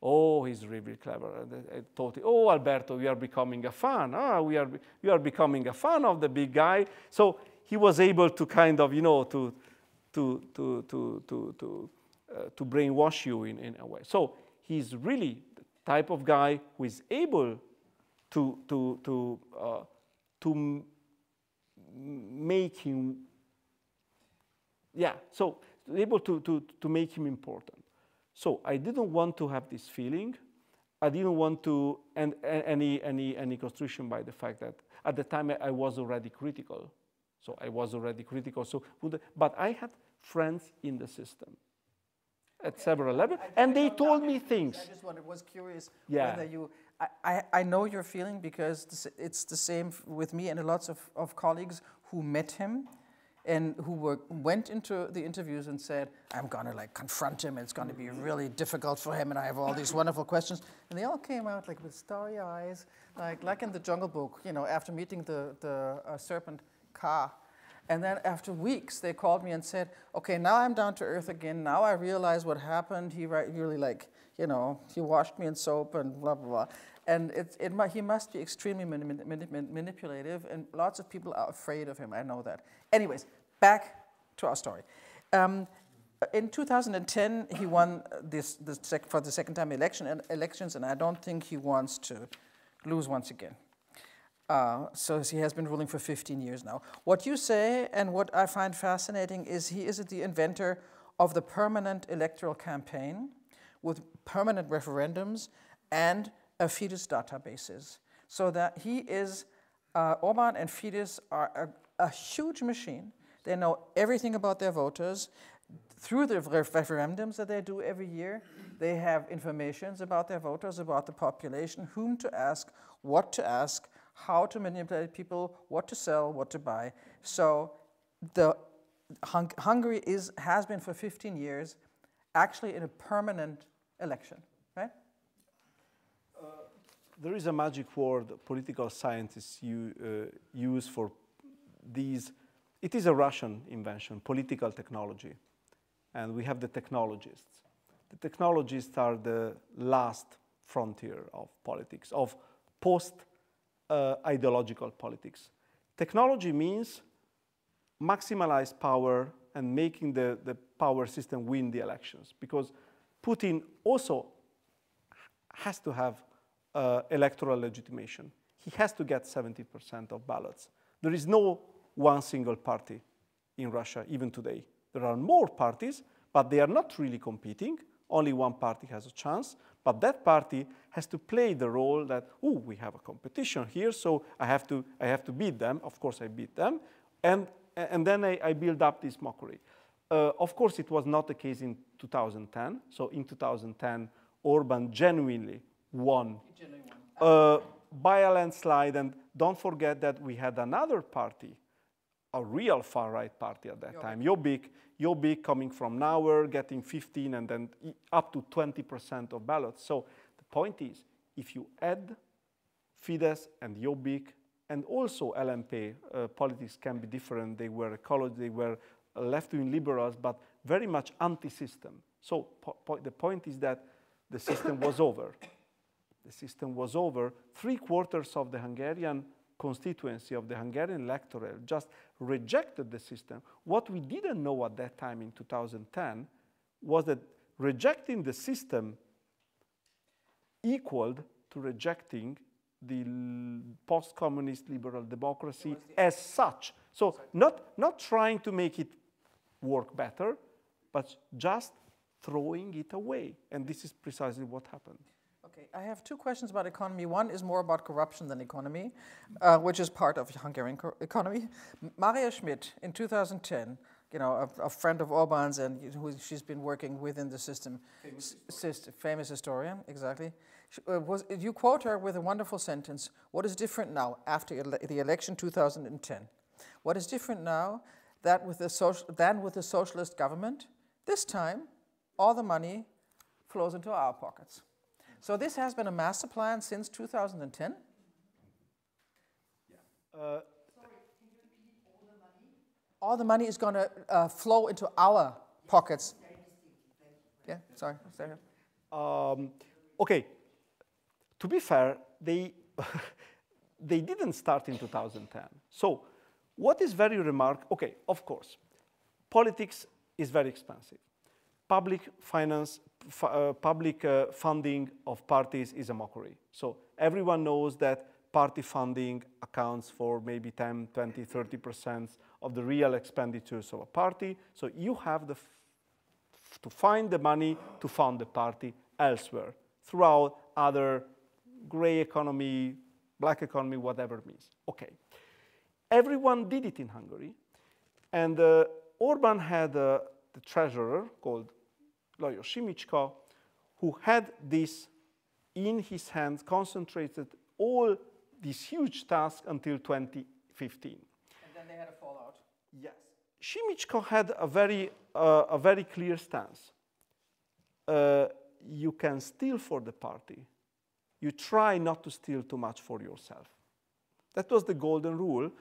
Oh, he's really clever. And I thought, oh, Alberto, we are becoming a fan. We are becoming a fan of the big guy. So he was able to kind of, to brainwash you in a way. So he's really the type of guy who is able to make him, so able to make him important. So I didn't want to have this feeling. I didn't want to any construction by the fact that at the time I was already critical. So I was already critical. So, but I had friends in the system at several levels, and they told me things. I just was curious Yeah. whether you. I know your feeling, because it's the same with me and lots of colleagues who met him and who went into the interviews and said, I'm going to confront him, it's going to be really difficult for him, and I have all these wonderful questions. And they all came out with starry eyes, like in the Jungle Book, after meeting the serpent Kaa. And then after weeks, they called me and said, okay, now I'm down to earth again. Now I realize what happened. He really he washed me in soap and blah, blah, blah. And he must be extremely manipulative, and lots of people are afraid of him. I know that. Anyways, back to our story. In 2010, he won for the second time elections, and I don't think he wants to lose once again. So he has been ruling for 15 years now. What you say, and what I find fascinating, is he is the inventor of the permanent electoral campaign with permanent referendums and a Fidesz databases. So that he is, Orbán and Fidesz are a huge machine. They know everything about their voters. Through the referendums that they do every year, they have information about their voters, about the population, whom to ask, what to ask, how to manipulate people, what to sell, what to buy. So Hungary has been for 15 years actually in a permanent election, right? there is a magic word political scientists use for these. It is a Russian invention, political technology. And we have the technologists. The technologists are the last frontier of politics, of post-ideological politics. Technology means maximize power and making the power system win the elections, because Putin also has to have electoral legitimation. He has to get 70% of ballots. There is no one single party in Russia, even today. There are more parties, but they are not really competing. Only one party has a chance, but that party has to play the role that, oh, we have a competition here, so I have to beat them. Of course, I beat them, and then I build up this mockery. Of course, it was not the case in 2010. So in 2010, Orbán genuinely won by a landslide, and don't forget that we had another party, a real far-right party at that time, Jobbik coming from nowhere, getting 15 and then up to 20% of ballots. So the point is, if you add Fidesz and Jobbik, and also LMP, politics can be different. They were ecology, they were left-wing liberals, but very much anti-system. So the point is that the system was over. The system was over. 3/4 of the Hungarian constituency of the Hungarian electorate just rejected the system. What we didn't know at that time in 2010 was that rejecting the system equaled to rejecting the post-communist liberal democracy as such. So not trying to make it work better, but just throwing it away. And this is precisely what happened. Okay, I have two questions about economy. One is more about corruption than economy, which is part of the Hungarian economy. Maria Schmidt, in 2010, you know, a friend of Orbán's, and who she's been working within the system, famous historian, exactly. You quote her with a wonderful sentence: "What is different now after the election 2010? What is different now than with the socialist government? This time, all the money flows into our pockets." So this has been a master plan since 2010? Sorry, can you repeat all the money? All the money is going to flow into our pockets. Yeah, sorry. Okay, to be fair, they didn't start in 2010. So what is very remarkable, okay, of course, politics is very expensive. Public finance, public funding of parties is a mockery. So everyone knows that party funding accounts for maybe 10, 20, 30% of the real expenditures of a party. So you have to find the money to fund the party elsewhere, throughout other gray economy, black economy, whatever it means. Okay. Everyone did it in Hungary. And Orbán had the treasurer called Lajos Simicska, who had this in his hands, concentrated all these huge tasks until 2015. And then they had a fallout. Yes. Simicska had a very clear stance. You can steal for the party. You try not to steal too much for yourself. That was the golden rule,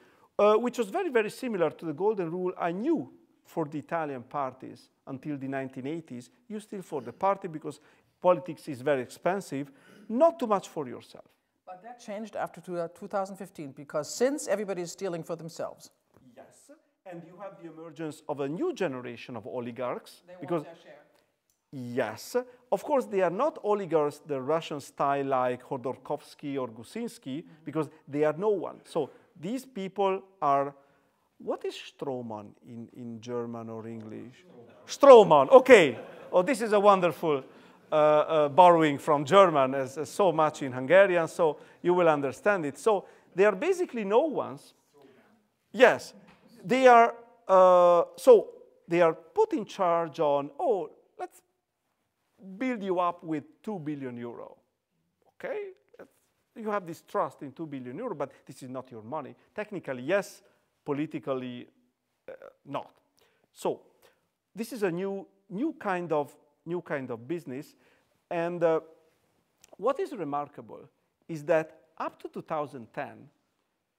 which was very, very similar to the golden rule I knew for the Italian parties until the 1980s. You steal for the party because politics is very expensive, not too much for yourself. But that changed after 2015, because since everybody is stealing for themselves. Yes, and you have the emergence of a new generation of oligarchs. They because want their share. Yes, of course they are not oligarchs the Russian style like Khodorkovsky or Gusinski, because they are no one. So these people are, what is Strohmann in German or English? Strohmann, okay. Oh, this is a wonderful borrowing from German, as so much in Hungarian, so you will understand it. So they are basically no ones. Yes, they are, so they are put in charge on, oh, let's build you up with 2 billion euro, okay? You have this trust in 2 billion euro, but this is not your money. Technically, yes. Politically, not. So this is a new kind of business. And what is remarkable is that up to 2010,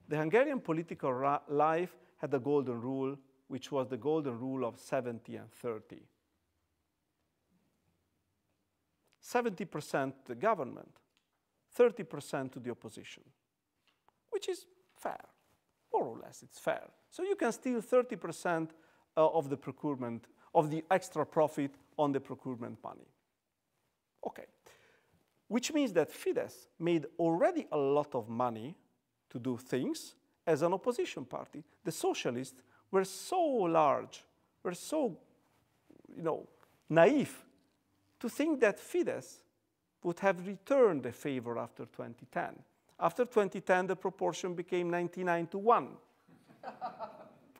the Hungarian political life had a golden rule, which was the golden rule of 70 and 30. 70% to the government, 30% to the opposition, which is fair. More or less, it's fair. So you can steal 30% of the procurement, of the extra profit on the procurement money. Okay. Which means that Fidesz made already a lot of money to do things as an opposition party. The socialists were so large, were so, naive to think that Fidesz would have returned the favor after 2010. After 2010, the proportion became 99-1.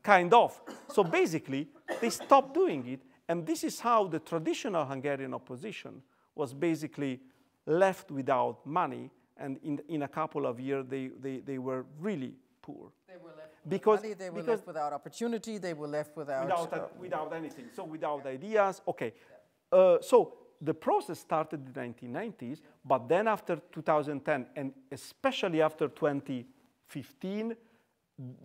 Kind of. So basically, they stopped doing it, and this is how the traditional Hungarian opposition was basically left without money, and in a couple of years, they were really poor. They were left without money, they were left without opportunity, they were left without anything, so without ideas. Okay, so the process started in the 1990s, but then after 2010, and especially after 2015,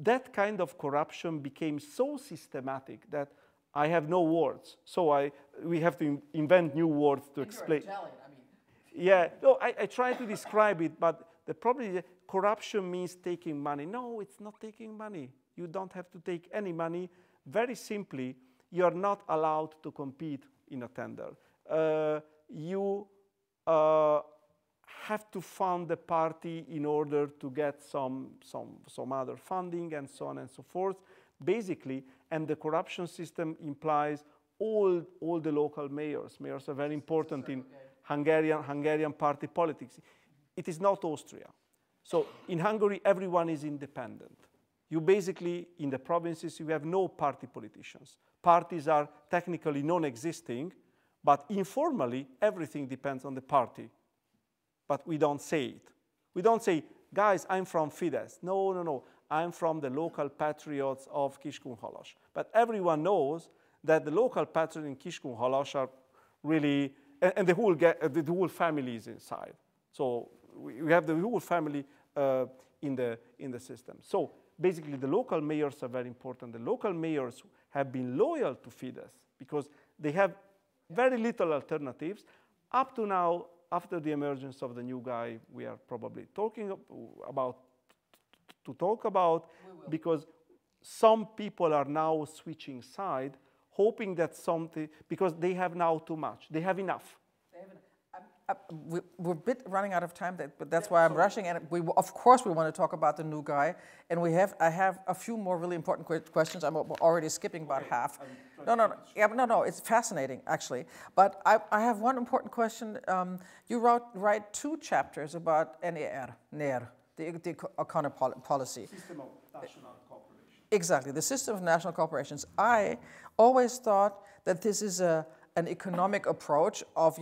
that kind of corruption became so systematic that I have no words. So we have to invent new words to explain. You're Italian, I mean. Yeah, no, I try to describe it, but the problem is corruption means taking money. No, it's not taking money. You don't have to take any money. Very simply, you are not allowed to compete in a tender. You have to fund the party in order to get some other funding and so on and so forth. Basically, and the corruption system implies all the local mayors. Mayors are very important in Hungarian party politics. It is not Austria. So in Hungary, everyone is independent. You basically, in the provinces, you have no party politicians. Parties are technically non-existing, but informally, everything depends on the party. But we don't say it. We don't say, guys, I'm from Fidesz. No. I'm from the local patriots of Kiskunhalas. But everyone knows that the local patriots in Kiskunhalas are really, and the whole family is inside. So we have the whole family in the system. So basically, the local mayors are very important. The local mayors have been loyal to Fidesz because they have very little alternatives. Up to now, after the emergence of the new guy, we are probably talking about, because some people are now switching side, hoping that something, because they have now too much. They have enough. We're a bit running out of time, but that's why I'm rushing. And of course, we want to talk about the new guy. And I have a few more really important questions. I'm already skipping about half. No, it's fascinating, actually. But I have one important question. You write 2 chapters about NER, the economic policy. System of national cooperation. Exactly, the system of national corporations. I always thought that this is an economic approach of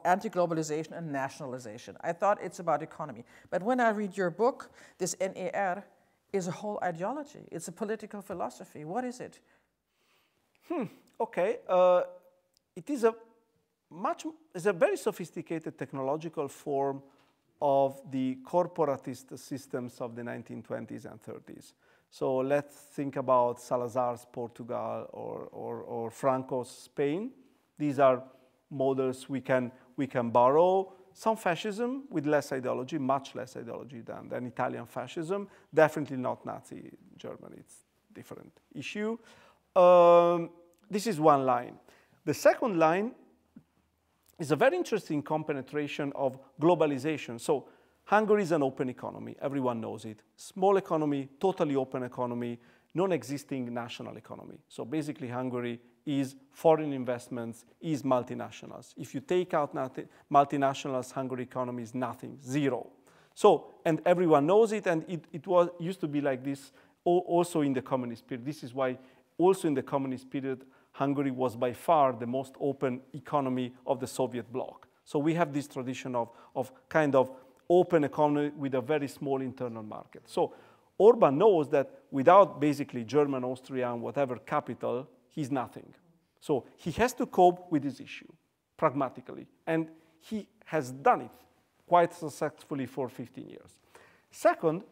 anti-globalization and nationalization. I thought it's about economy. But when I read your book, this NER is a whole ideology. It's a political philosophy. What is it? Okay. It is a very sophisticated technological form of the corporatist systems of the 1920s and 30s. So let's think about Salazar's Portugal or Franco's Spain. These are models we can borrow. Some fascism with less ideology, much less ideology than Italian fascism. Definitely not Nazi Germany. It's a different issue. This is one line. The second line is a very interesting compenetration of globalization. So Hungary is an open economy. Everyone knows it. Small economy, totally open economy, non-existing national economy. So basically Hungary is foreign investments, is multinationals. If you take out multinationals, Hungary economy is nothing, zero. So, and everyone knows it, and it used to be like this also in the communist period. This is why also in the communist period, Hungary was by far the most open economy of the Soviet bloc. So we have this tradition of kind of open economy with a very small internal market. So Orbán knows that without basically German, Austrian, whatever capital, he's nothing. So he has to cope with this issue pragmatically. And he has done it quite successfully for 15 years. Second,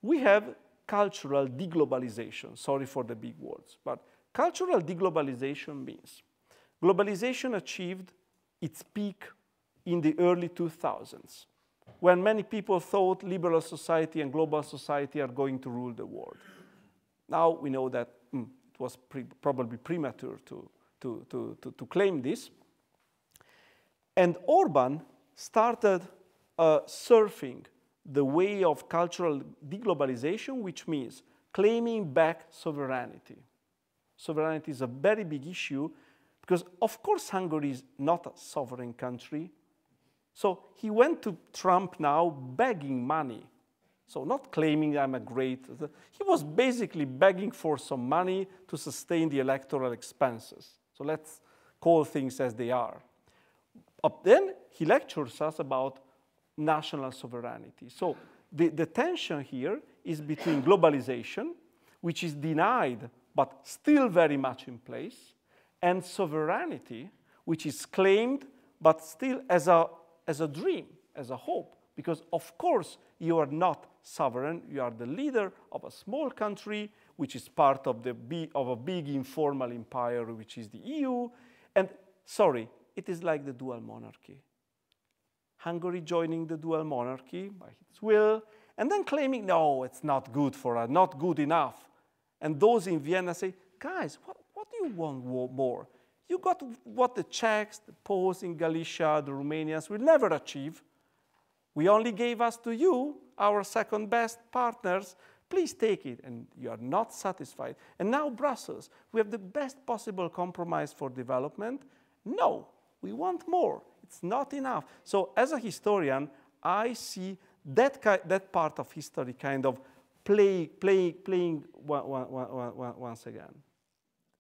we have cultural deglobalization. Sorry for the big words, but cultural deglobalization means globalization achieved its peak in the early 2000s, when many people thought liberal society and global society are going to rule the world. Now we know that it was probably premature to claim this. And Orbán started surfing the way of cultural deglobalization, which means claiming back sovereignty. Sovereignty is a very big issue because, of course, Hungary is not a sovereign country. So he went to Trump now begging money. So not claiming I'm a great, he was basically begging for some money to sustain the electoral expenses. So let's call things as they are. Then he lectures us about national sovereignty. So the tension here is between globalization, which is denied but still very much in place, and sovereignty, which is claimed but still as a dream, as a hope. Because of course you are not sovereign, you are the leader of a small country which is part of a big informal empire which is the EU. And sorry, it is like the dual monarchy. Hungary joining the dual monarchy by its will, and then claiming, no, it's not good for us, not good enough. And those in Vienna say, guys, what do you want more? You got what the Czechs, the Poles in Galicia, the Romanians will never achieve. We only gave us to you, our second best partners. Please take it. And you are not satisfied. And now Brussels, we have the best possible compromise for development. No, we want more. It's not enough. So as a historian, I see that part of history kind of playing once again.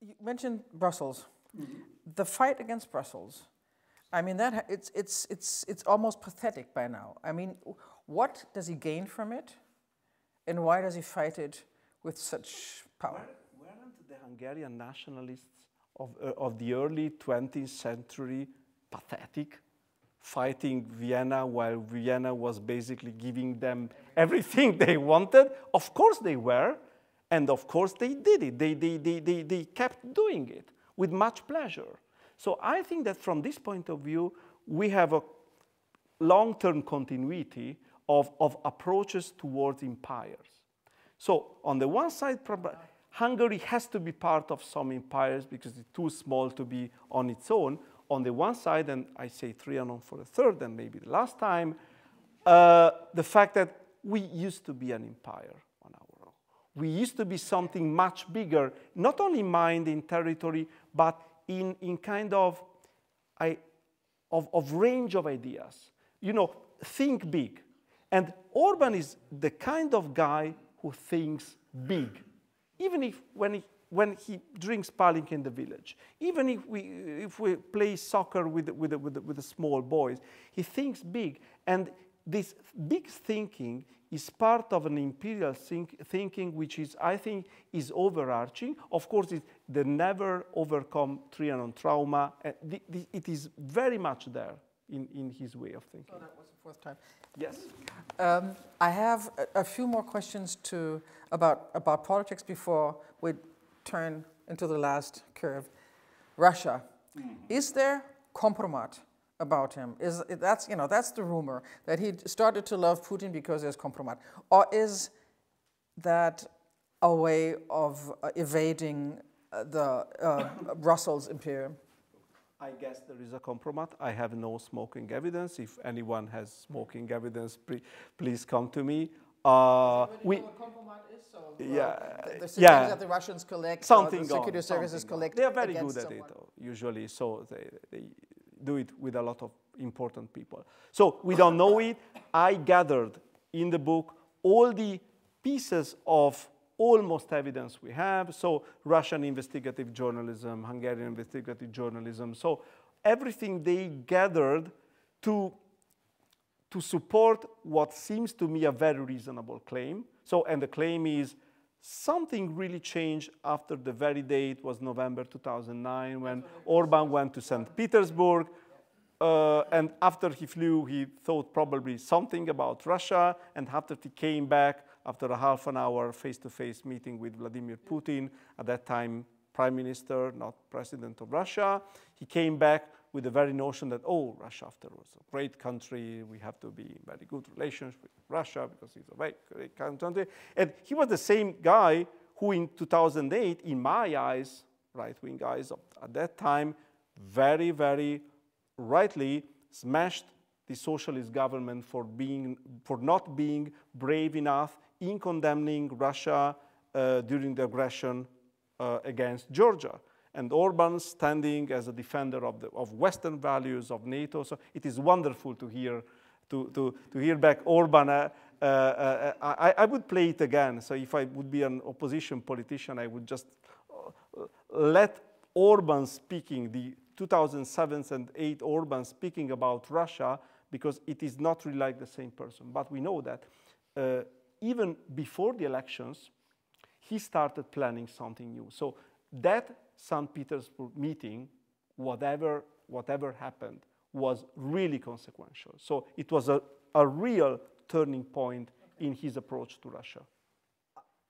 You mentioned Brussels. Mm-hmm. The fight against Brussels, I mean, it's almost pathetic by now. I mean, what does he gain from it? And why does he fight it with such power? Weren't the Hungarian nationalists of the early 20th century pathetic, fighting Vienna while Vienna was basically giving them everything they wanted? Of course they were, and of course they did it. They kept doing it with much pleasure. So I think that from this point of view, we have a long-term continuity of approaches towards empires. So on the one side, Hungary has to be part of some empires because it's too small to be on its own. On the one side, and I say Trianon for the third and maybe the last time, the fact that we used to be an empire on our own. We used to be something much bigger, not only mind in territory, but in kind of range of ideas. You know, think big. And Orbán is the kind of guy who thinks big, even if when he drinks palinka in the village, even if we play soccer with the small boys, he thinks big. And this big thinking is part of an imperial thinking, which is, I think, is overarching. Of course, it's the never overcome Trianon trauma. It is very much there in his way of thinking. So that was the fourth time. Yes. I have a few more questions about politics before we turn into the last curve. Russia. Mm-hmm. Is there kompromat about him? That's the rumor, that he started to love Putin because there's kompromat. Or is that a way of evading the Brussels imperium? I guess there is a kompromat. I have no smoking evidence. If anyone has smoking evidence, please come to me. Know what kompromat is? So, the securities that the Russians collect, something the security services collect. They are very good at it, usually. So they do it with a lot of important people. So we don't know it. I gathered in the book all the pieces of almost evidence we have. So Russian investigative journalism, Hungarian investigative journalism. So everything they gathered to support what seems to me a very reasonable claim. So, and the claim is something really changed after the very day, it was November 2009, when Orbán went to St. Petersburg. And after he flew, he thought probably something about Russia. And after he came back, after a half an hour face-to-face meeting with Vladimir Putin, at that time prime minister, not president of Russia, he came back with the very notion that, oh, Russia after all is a great country, we have to be in very good relations with Russia because it's a very great country. And he was the same guy who in 2008, in my eyes, right-wing eyes at that time, very, very rightly smashed the socialist government for not being brave enough in condemning Russia during the aggression against Georgia. And Orbán standing as a defender of Western values, of NATO. So it is wonderful to hear back Orbán. I would play it again. So if I would be an opposition politician, I would just let Orbán speaking, the 2007 and 2008 Orbán speaking about Russia, because it is not really like the same person. But we know that even before the elections, he started planning something new. So that St. Petersburg meeting, whatever happened, was really consequential. So it was a real turning point in his approach to Russia.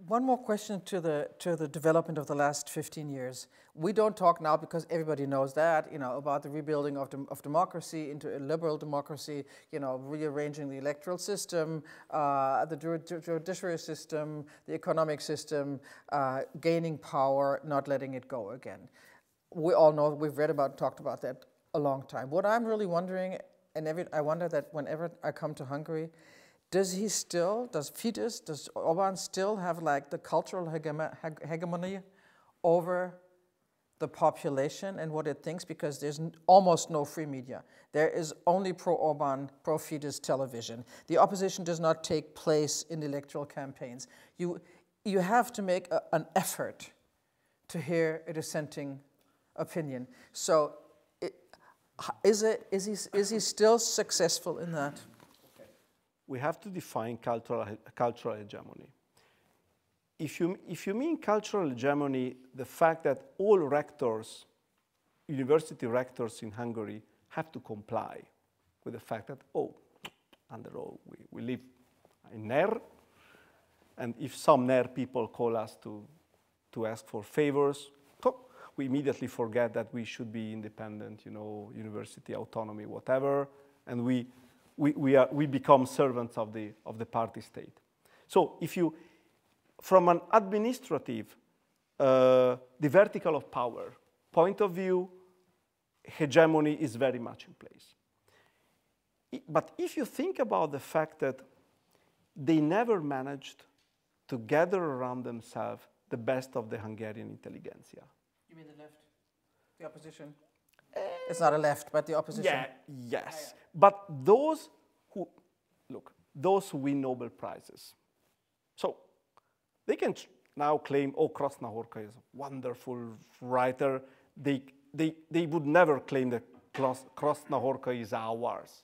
One more question to the development of the last 15 years. We don't talk now because everybody knows that, about the rebuilding of democracy into a liberal democracy, rearranging the electoral system, the judiciary system, the economic system, gaining power, not letting it go again. We all know, we've read about, talked about that a long time. What I'm really wondering, and I wonder that whenever I come to Hungary, does Orbán still have like the cultural hegemony over the population and what it thinks? Because there's almost no free media. There is only pro-Orbán, pro-Fidesz television. The opposition does not take place in electoral campaigns. You have to make an effort to hear a dissenting opinion. So is he still successful in that? We have to define cultural hegemony. If you mean cultural hegemony, the fact that all rectors, university rectors in Hungary, have to comply with the fact that, under all, we live in NER, and if some NER people call us to ask for favors, we immediately forget that we should be independent, university autonomy, whatever, and we become servants of the party state. So if you, from an administrative, the vertical of power point of view, hegemony is very much in place. But if you think about the fact that they never managed to gather around themselves the best of the Hungarian intelligentsia. You mean the left? The opposition? It's not a left, but the opposition. Yeah, yes. But those who win Nobel Prizes, so they can now claim, Krasznahorka is a wonderful writer. They would never claim that Krasznahorka is ours.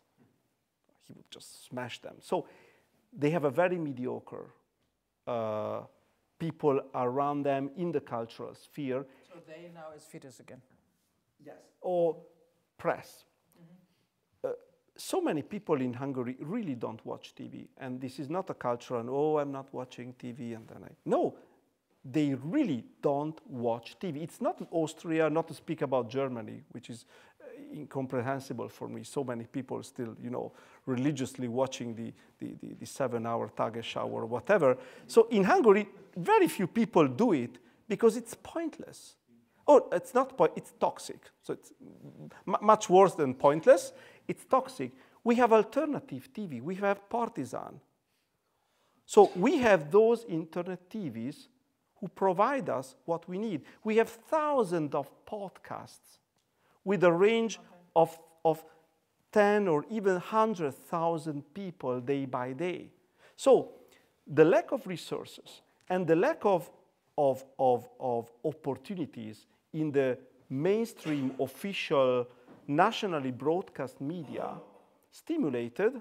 He would just smash them. So they have a very mediocre people around them in the cultural sphere. So they now is Fidesz again. Yes. Or press. Mm-hmm. So many people in Hungary really don't watch TV. And this is not a cultural, I'm not watching TV. And then no, they really don't watch TV. It's not Austria, not to speak about Germany, which is incomprehensible for me. So many people still, religiously watching the 7-hour Tagesschau or whatever. So in Hungary, very few people do it because it's pointless. It's not it's toxic. So it's much worse than pointless. It's toxic. We have alternative TV. We have Partisan. So we have those internet TVs who provide us what we need. We have thousands of podcasts with a range of 10 or even 100,000 people day by day. So the lack of resources and the lack of opportunities in the mainstream official nationally broadcast media stimulated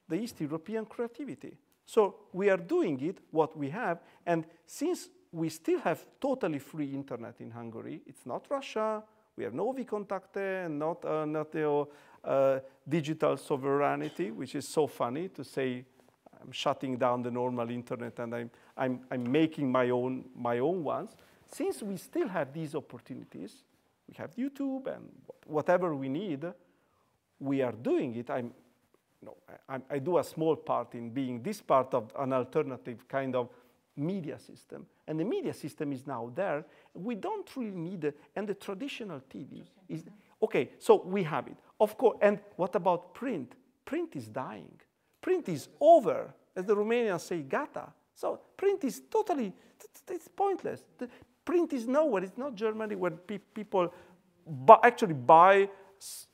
the East European creativity. So we are doing it, what we have, and since we still have totally free internet in Hungary, it's not Russia, We have no Vkontakte, not digital sovereignty, which is so funny to say I'm shutting down the normal internet and I'm making my own ones. Since we still have these opportunities, we have YouTube and whatever we need, we are doing it. I do a small part in being this part of an alternative kind of media system. And the media system is now there. We don't really need it. And the traditional TV is, okay, so we have it. Of course, and what about print? Print is dying. Print is over, as the Romanians say, gata. So print is totally, it's pointless. The print is nowhere. It's not Germany where people actually buy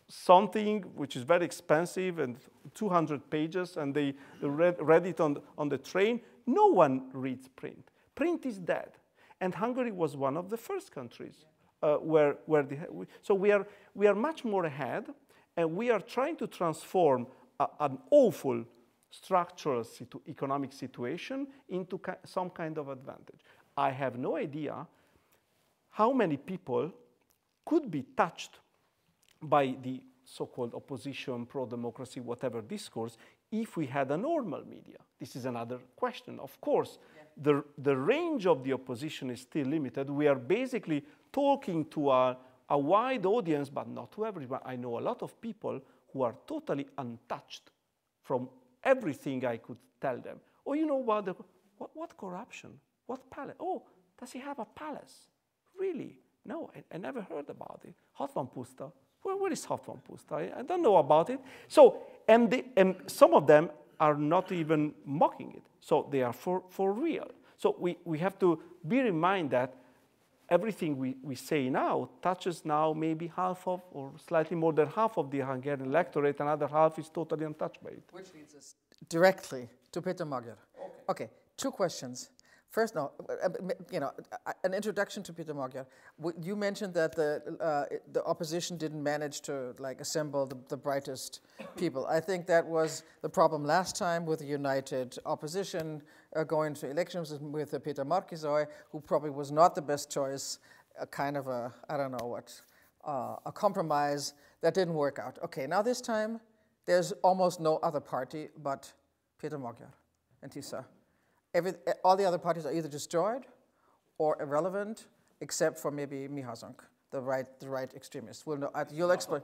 something which is very expensive and 200 pages and they read it on the train. No one reads print. Print is dead. And Hungary was one of the first countries so we are much more ahead, and we are trying to transform an awful structural economic situation into some kind of advantage. I have no idea how many people could be touched by the so-called opposition, pro-democracy, whatever discourse, if we had a normal media. This is another question. Of course, the range of the opposition is still limited. We are basically talking to a wide audience, but not to everyone. I know a lot of people who are totally untouched from everything I could tell them. Oh, you know what corruption? What palace? Oh, does he have a palace? Really? No, I never heard about it. Hatvanpuszta. Where is Hatvanpuszta? I don't know about it. So, and some of them are not even mocking it. So they are for real. So we have to bear in mind that everything we say now touches now maybe half of, or slightly more than half of the Hungarian electorate. Another half is totally untouched by it. Which leads us directly to Peter Magyar. Okay, two questions. First, an introduction to Peter Magyar. You mentioned that the opposition didn't manage to assemble the brightest people. I think that was the problem last time with the united opposition going to elections with Peter Markizoy, who probably was not the best choice, a compromise that didn't work out. Okay, now this time, there's almost no other party but Peter Magyar and TISA. All the other parties are either destroyed or irrelevant, except for maybe Mihazonk, the right extremists. You'll explain.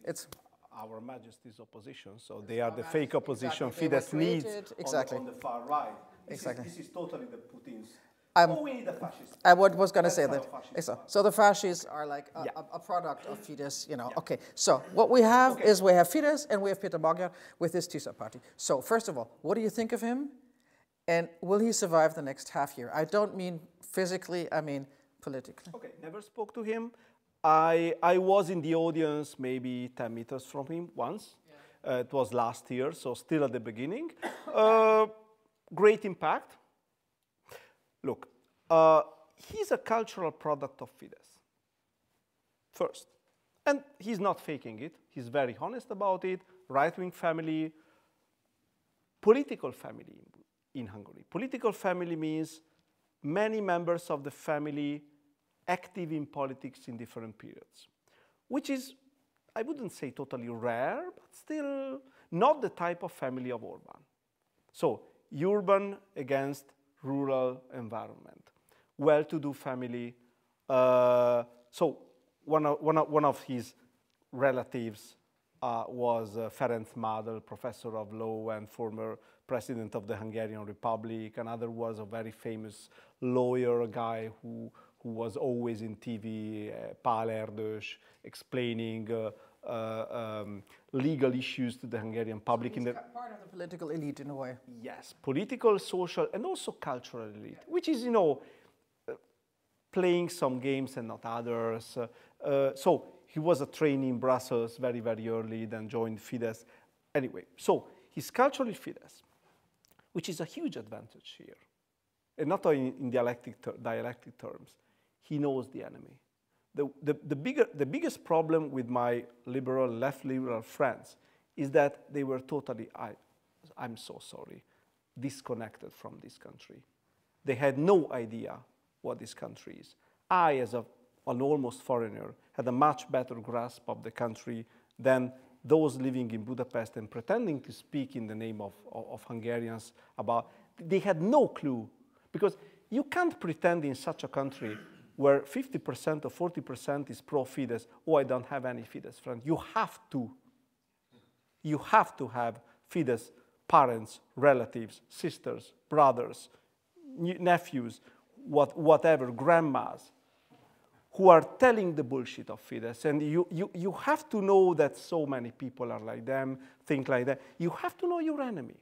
It's Our Majesty's opposition, so they are the fake opposition Fidesz needs on the far right. This is totally the Putin's. We need a fascist. I was going to say that. So the fascists are like a product of Fidesz, Okay, so what we have is we have Fidesz and we have Peter Magyar with his TISA party. So first of all, what do you think of him? And will he survive the next half year? I don't mean physically, I mean politically. Okay, never spoke to him. I was in the audience maybe 10 meters from him once. Yeah. It was last year, so still at the beginning. Great impact. Look, he's a cultural product of Fidesz, first. And he's not faking it. He's very honest about it. Right-wing family, political family in Hungary. Political family means many members of the family active in politics in different periods, which is, I wouldn't say totally rare, but still not the type of family of Orbán. So urban against rural environment, well-to-do family. So one of his relatives was Ferenc Madl, professor of law and former president of the Hungarian Republic. Another was a very famous lawyer, a guy who was always in TV, Pál Erdős, explaining legal issues to the Hungarian public. So he's part of the political elite in a way. Yes, political, social, and also cultural elite, which is, playing some games and not others. So he was a trainee in Brussels very, very early, then joined Fidesz. Anyway, so he's culturally Fidesz, which is a huge advantage here. And not only in dialectic terms. He knows the enemy. The biggest problem with my left liberal friends is that they were totally, I'm so sorry, disconnected from this country. They had no idea what this country is. I, as a an almost foreigner, had a much better grasp of the country than those living in Budapest and pretending to speak in the name of Hungarians about. They had no clue, because you can't pretend in such a country where 50% or 40% is pro-Fidesz, oh, I don't have any Fidesz friends. You have to. You have to have Fidesz parents, relatives, sisters, brothers, nephews, whatever, grandmas, who are telling the bullshit of Fidesz. And you have to know that so many people are like them, think like that. You have to know your enemy.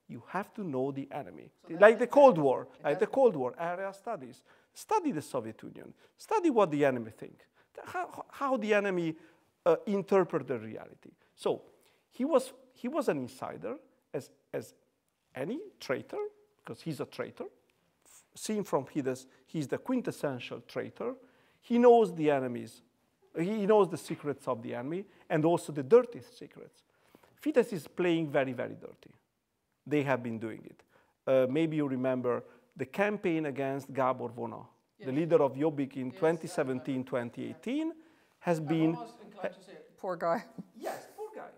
You have to know the enemy. So like the Cold War, area studies. Study the Soviet Union. Study what the enemy think. How the enemy interpret the reality. So he was an insider, as any traitor, because he's a traitor. Seen from Fidesz, he's the quintessential traitor. He knows the enemies. He knows the secrets of the enemy, and also the dirty secrets. Fidesz is playing very, very dirty. They have been doing it. Maybe you remember the campaign against Gábor Vona, the leader of Jobbik in 2017, 2018, has been... I'm almost inclined to say, poor guy. Yes, poor guy.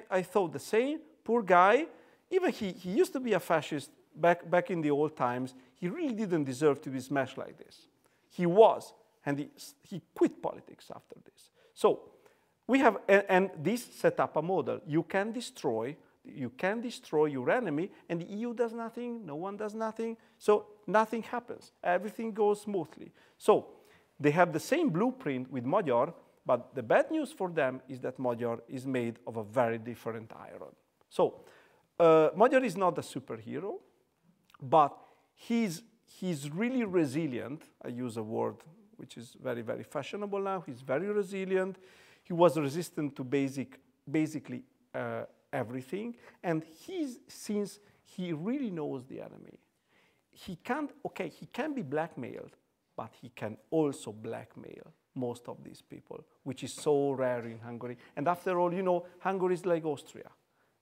I thought the same. Poor guy. Even he used to be a fascist back in the old times. He really didn't deserve to be smashed like this. He was, and he quit politics after this. So we have, and this set up a model. You can destroy your enemy, and the EU does nothing, no one does nothing, so nothing happens. Everything goes smoothly. So they have the same blueprint with Magyar, but the bad news for them is that Magyar is made of a very different iron. So Magyar is not a superhero, but he's really resilient. I use a word which is very, very fashionable now. He's very resilient. He was resistant to basically everything. And since he really knows the enemy, he can be blackmailed, but he can also blackmail most of these people, which is so rare in Hungary. And after all, you know, Hungary is like Austria.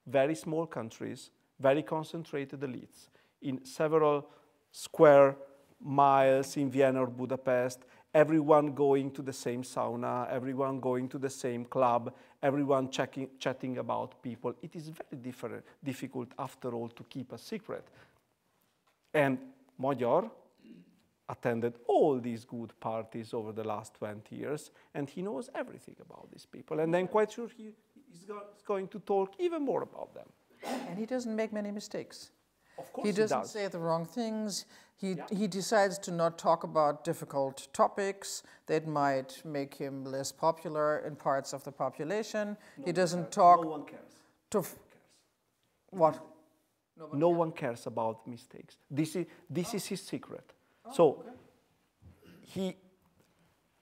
Very small countries, very concentrated elites in several square miles in Vienna or Budapest, everyone going to the same sauna, everyone going to the same club, everyone chatting about people. It is very difficult, after all, to keep a secret. And Magyar attended all these good parties over the last 20 years, and he knows everything about these people. And I'm quite sure he's going to talk even more about them. And he doesn't make many mistakes. Of course he doesn't say the wrong things. He decides to not talk about difficult topics that might make him less popular in parts of the population. He doesn't talk... No one cares. What? No one cares about mistakes. This is his secret. So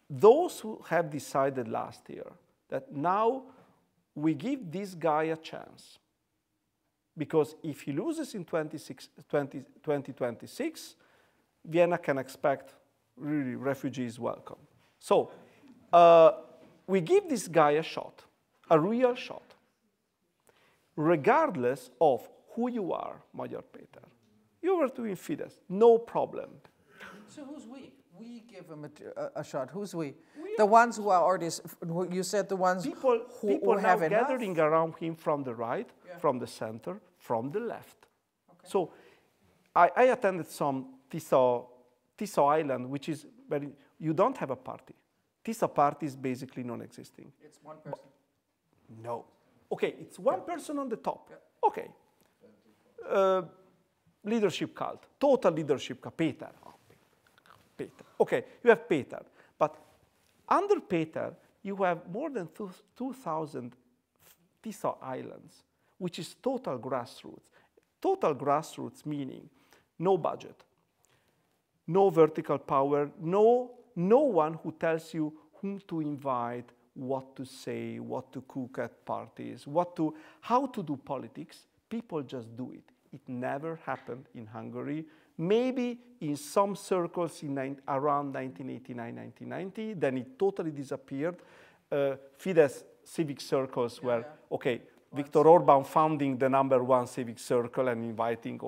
those who have decided last year that now we give this guy a chance, because if he loses in 2026, Vienna can expect really refugees welcome. So we give this guy a shot, a real shot, regardless of who you are, Magyar Péter. You were doing Fidesz, no problem. So who's we? We give him a shot. Who's we? The ones who are already, you said the ones people have now enough? gathering around him from the right, from the center, from the left. Okay. So I attended some Tisza Island, which is where you don't have a party. Tisza party is basically non-existing. It's one person. No. Okay, it's one person on the top. Yeah. Okay. Leadership cult, total leadership cult, Péter. Péter. Okay, you have Péter. But under Péter, you have more than 2,000 Tisza islands, which is total grassroots. Total grassroots meaning no budget, no vertical power, no one who tells you whom to invite, what to say, what to cook at parties, how to do politics. People just do it. It never happened in Hungary. Maybe in some circles around 1989, 1990, then it totally disappeared. Fidesz civic circles were, okay, Viktor Orbán founding the #1 civic circle and inviting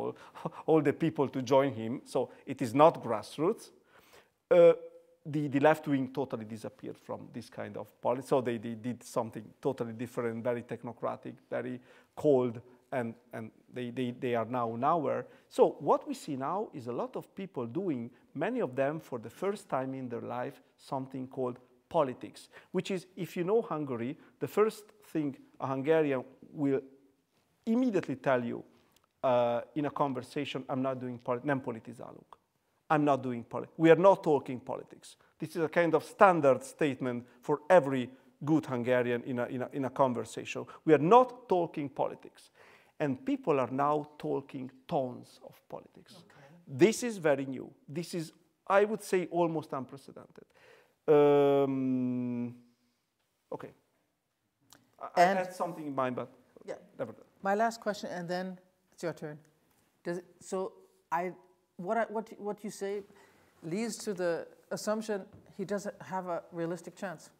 all the people to join him. So it is not grassroots. the left wing totally disappeared from this kind of policy. So they did something totally different, very technocratic, very cold, and they are now nowhere. So what we see now is a lot of people doing, many of them for the first time in their life, something called politics, which is, if you know Hungary, the first thing a Hungarian will immediately tell you in a conversation, I'm not doing politics, nem politizálok. I'm not doing politics. We are not talking politics. This is a kind of standard statement for every good Hungarian in a conversation. We are not talking politics. And people are now talking tons of politics. Okay. This is very new. This is, I would say, almost unprecedented. Okay. I had something in mind, but yeah. Never. My last question, and then it's your turn. What you say leads to the assumption he doesn't have a realistic chance.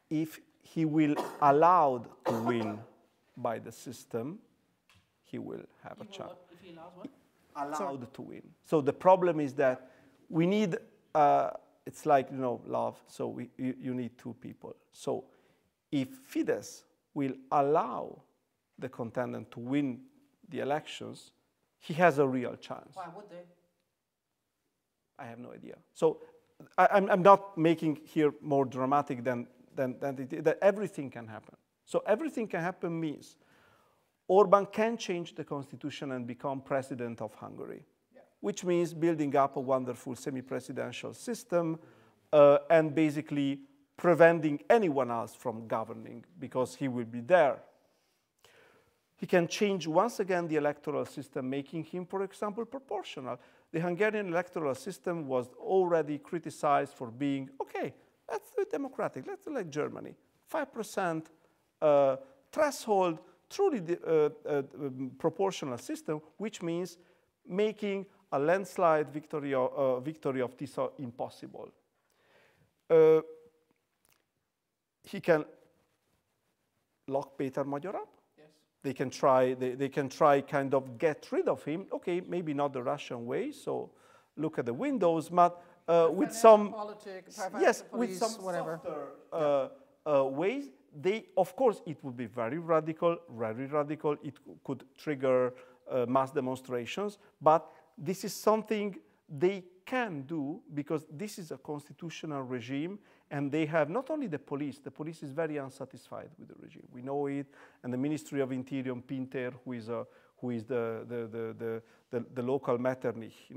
If he will allowed to win by the system, he will have a chance. If he allows what? Allowed to win. So the problem is that we need, it's like, love, so you need two people. So if Fidesz will allow the contendant to win the elections, he has a real chance. Why would they? I have no idea. So I'm not making here more dramatic than that everything can happen. So everything can happen means Orbán can change the constitution and become president of Hungary, which means building up a wonderful semi-presidential system and basically preventing anyone else from governing because he will be there. He can change once again the electoral system, making him, for example, proportional. The Hungarian electoral system was already criticized for being, okay, let's do it democratic, let's do like Germany. 5% threshold, truly proportional system, which means making a landslide victory of Tisza impossible. He can lock Péter Magyar up. Yes. They can try kind of get rid of him. Okay, maybe not the Russian way. So look at the windows, but with some with some softer ways. Of course, it would be very radical. It could trigger mass demonstrations, but this is something they can do because this is a constitutional regime, and they have not only the police is very unsatisfied with the regime. We know it, and the Ministry of Interior, Pinter, who is the local Metternich,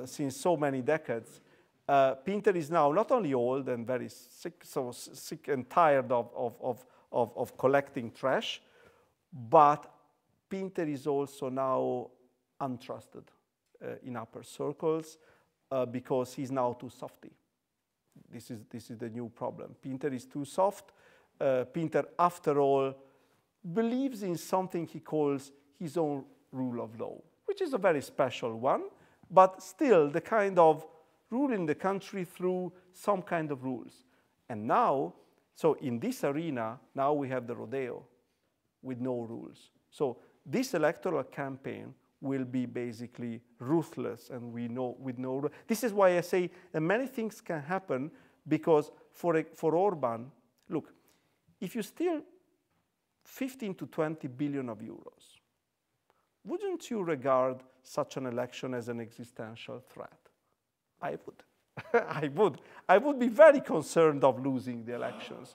since so many decades. Pinter is now not only old and very sick, so sick and tired of collecting trash, but Pinter is also now untrusted in upper circles because he's now too softy. This is the new problem. Pinter is too soft. Pinter, after all, believes in something he calls his own rule of law, which is a very special one, but still the kind of ruling the country through some kind of rules. And now, so in this arena, now we have the rodeo with no rules. So this electoral campaign will be basically ruthless, and we know with no. This is why I say that many things can happen, because for Orbán, look, if you steal 15 to 20 billion of euros, wouldn't you regard such an election as an existential threat? I would. I would be very concerned of losing the elections,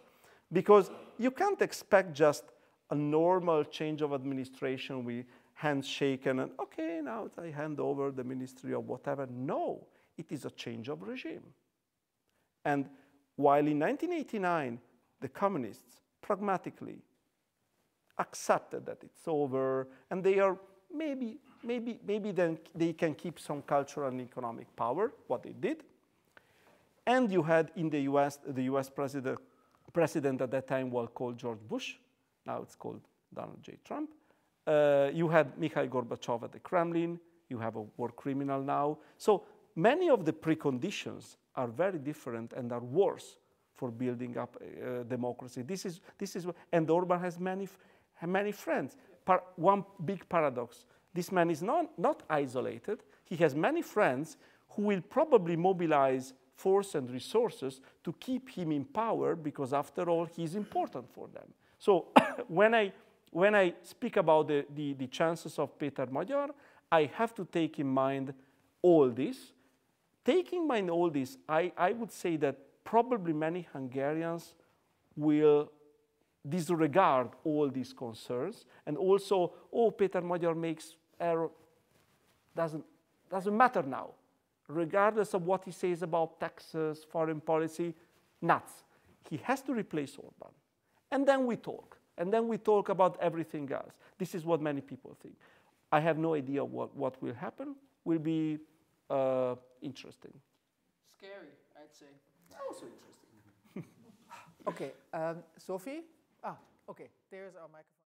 because you can't expect just a normal change of administration with handshaken and, okay, now I hand over the ministry of whatever. No, it is a change of regime. And while in 1989, the communists pragmatically accepted that it's over, and they are maybe then they can keep some cultural and economic power, what they did. And you had in the US president at that time was called George Bush. Now it's called Donald J. Trump. You had Mikhail Gorbachev at the Kremlin. You have a war criminal now. So many of the preconditions are very different and are worse for building up democracy. This is, and Orbán has many friends. One big paradox: this man is not isolated. he has many friends who will probably mobilize force and resources to keep him in power, because after all, he's important for them. So when I speak about the chances of Péter Magyar, I have to take in mind all this. Taking in mind all this, I would say that probably many Hungarians will disregard all these concerns, and also, oh, Péter Magyar makes error, doesn't matter now. Regardless of what he says about taxes, foreign policy, nuts. He has to replace Orbán. And then we talk. And then we talk about everything else. This is what many people think. I have no idea what will happen. Will be interesting. Scary, I'd say. Also interesting. Okay, Sophie? Okay, there's our microphone.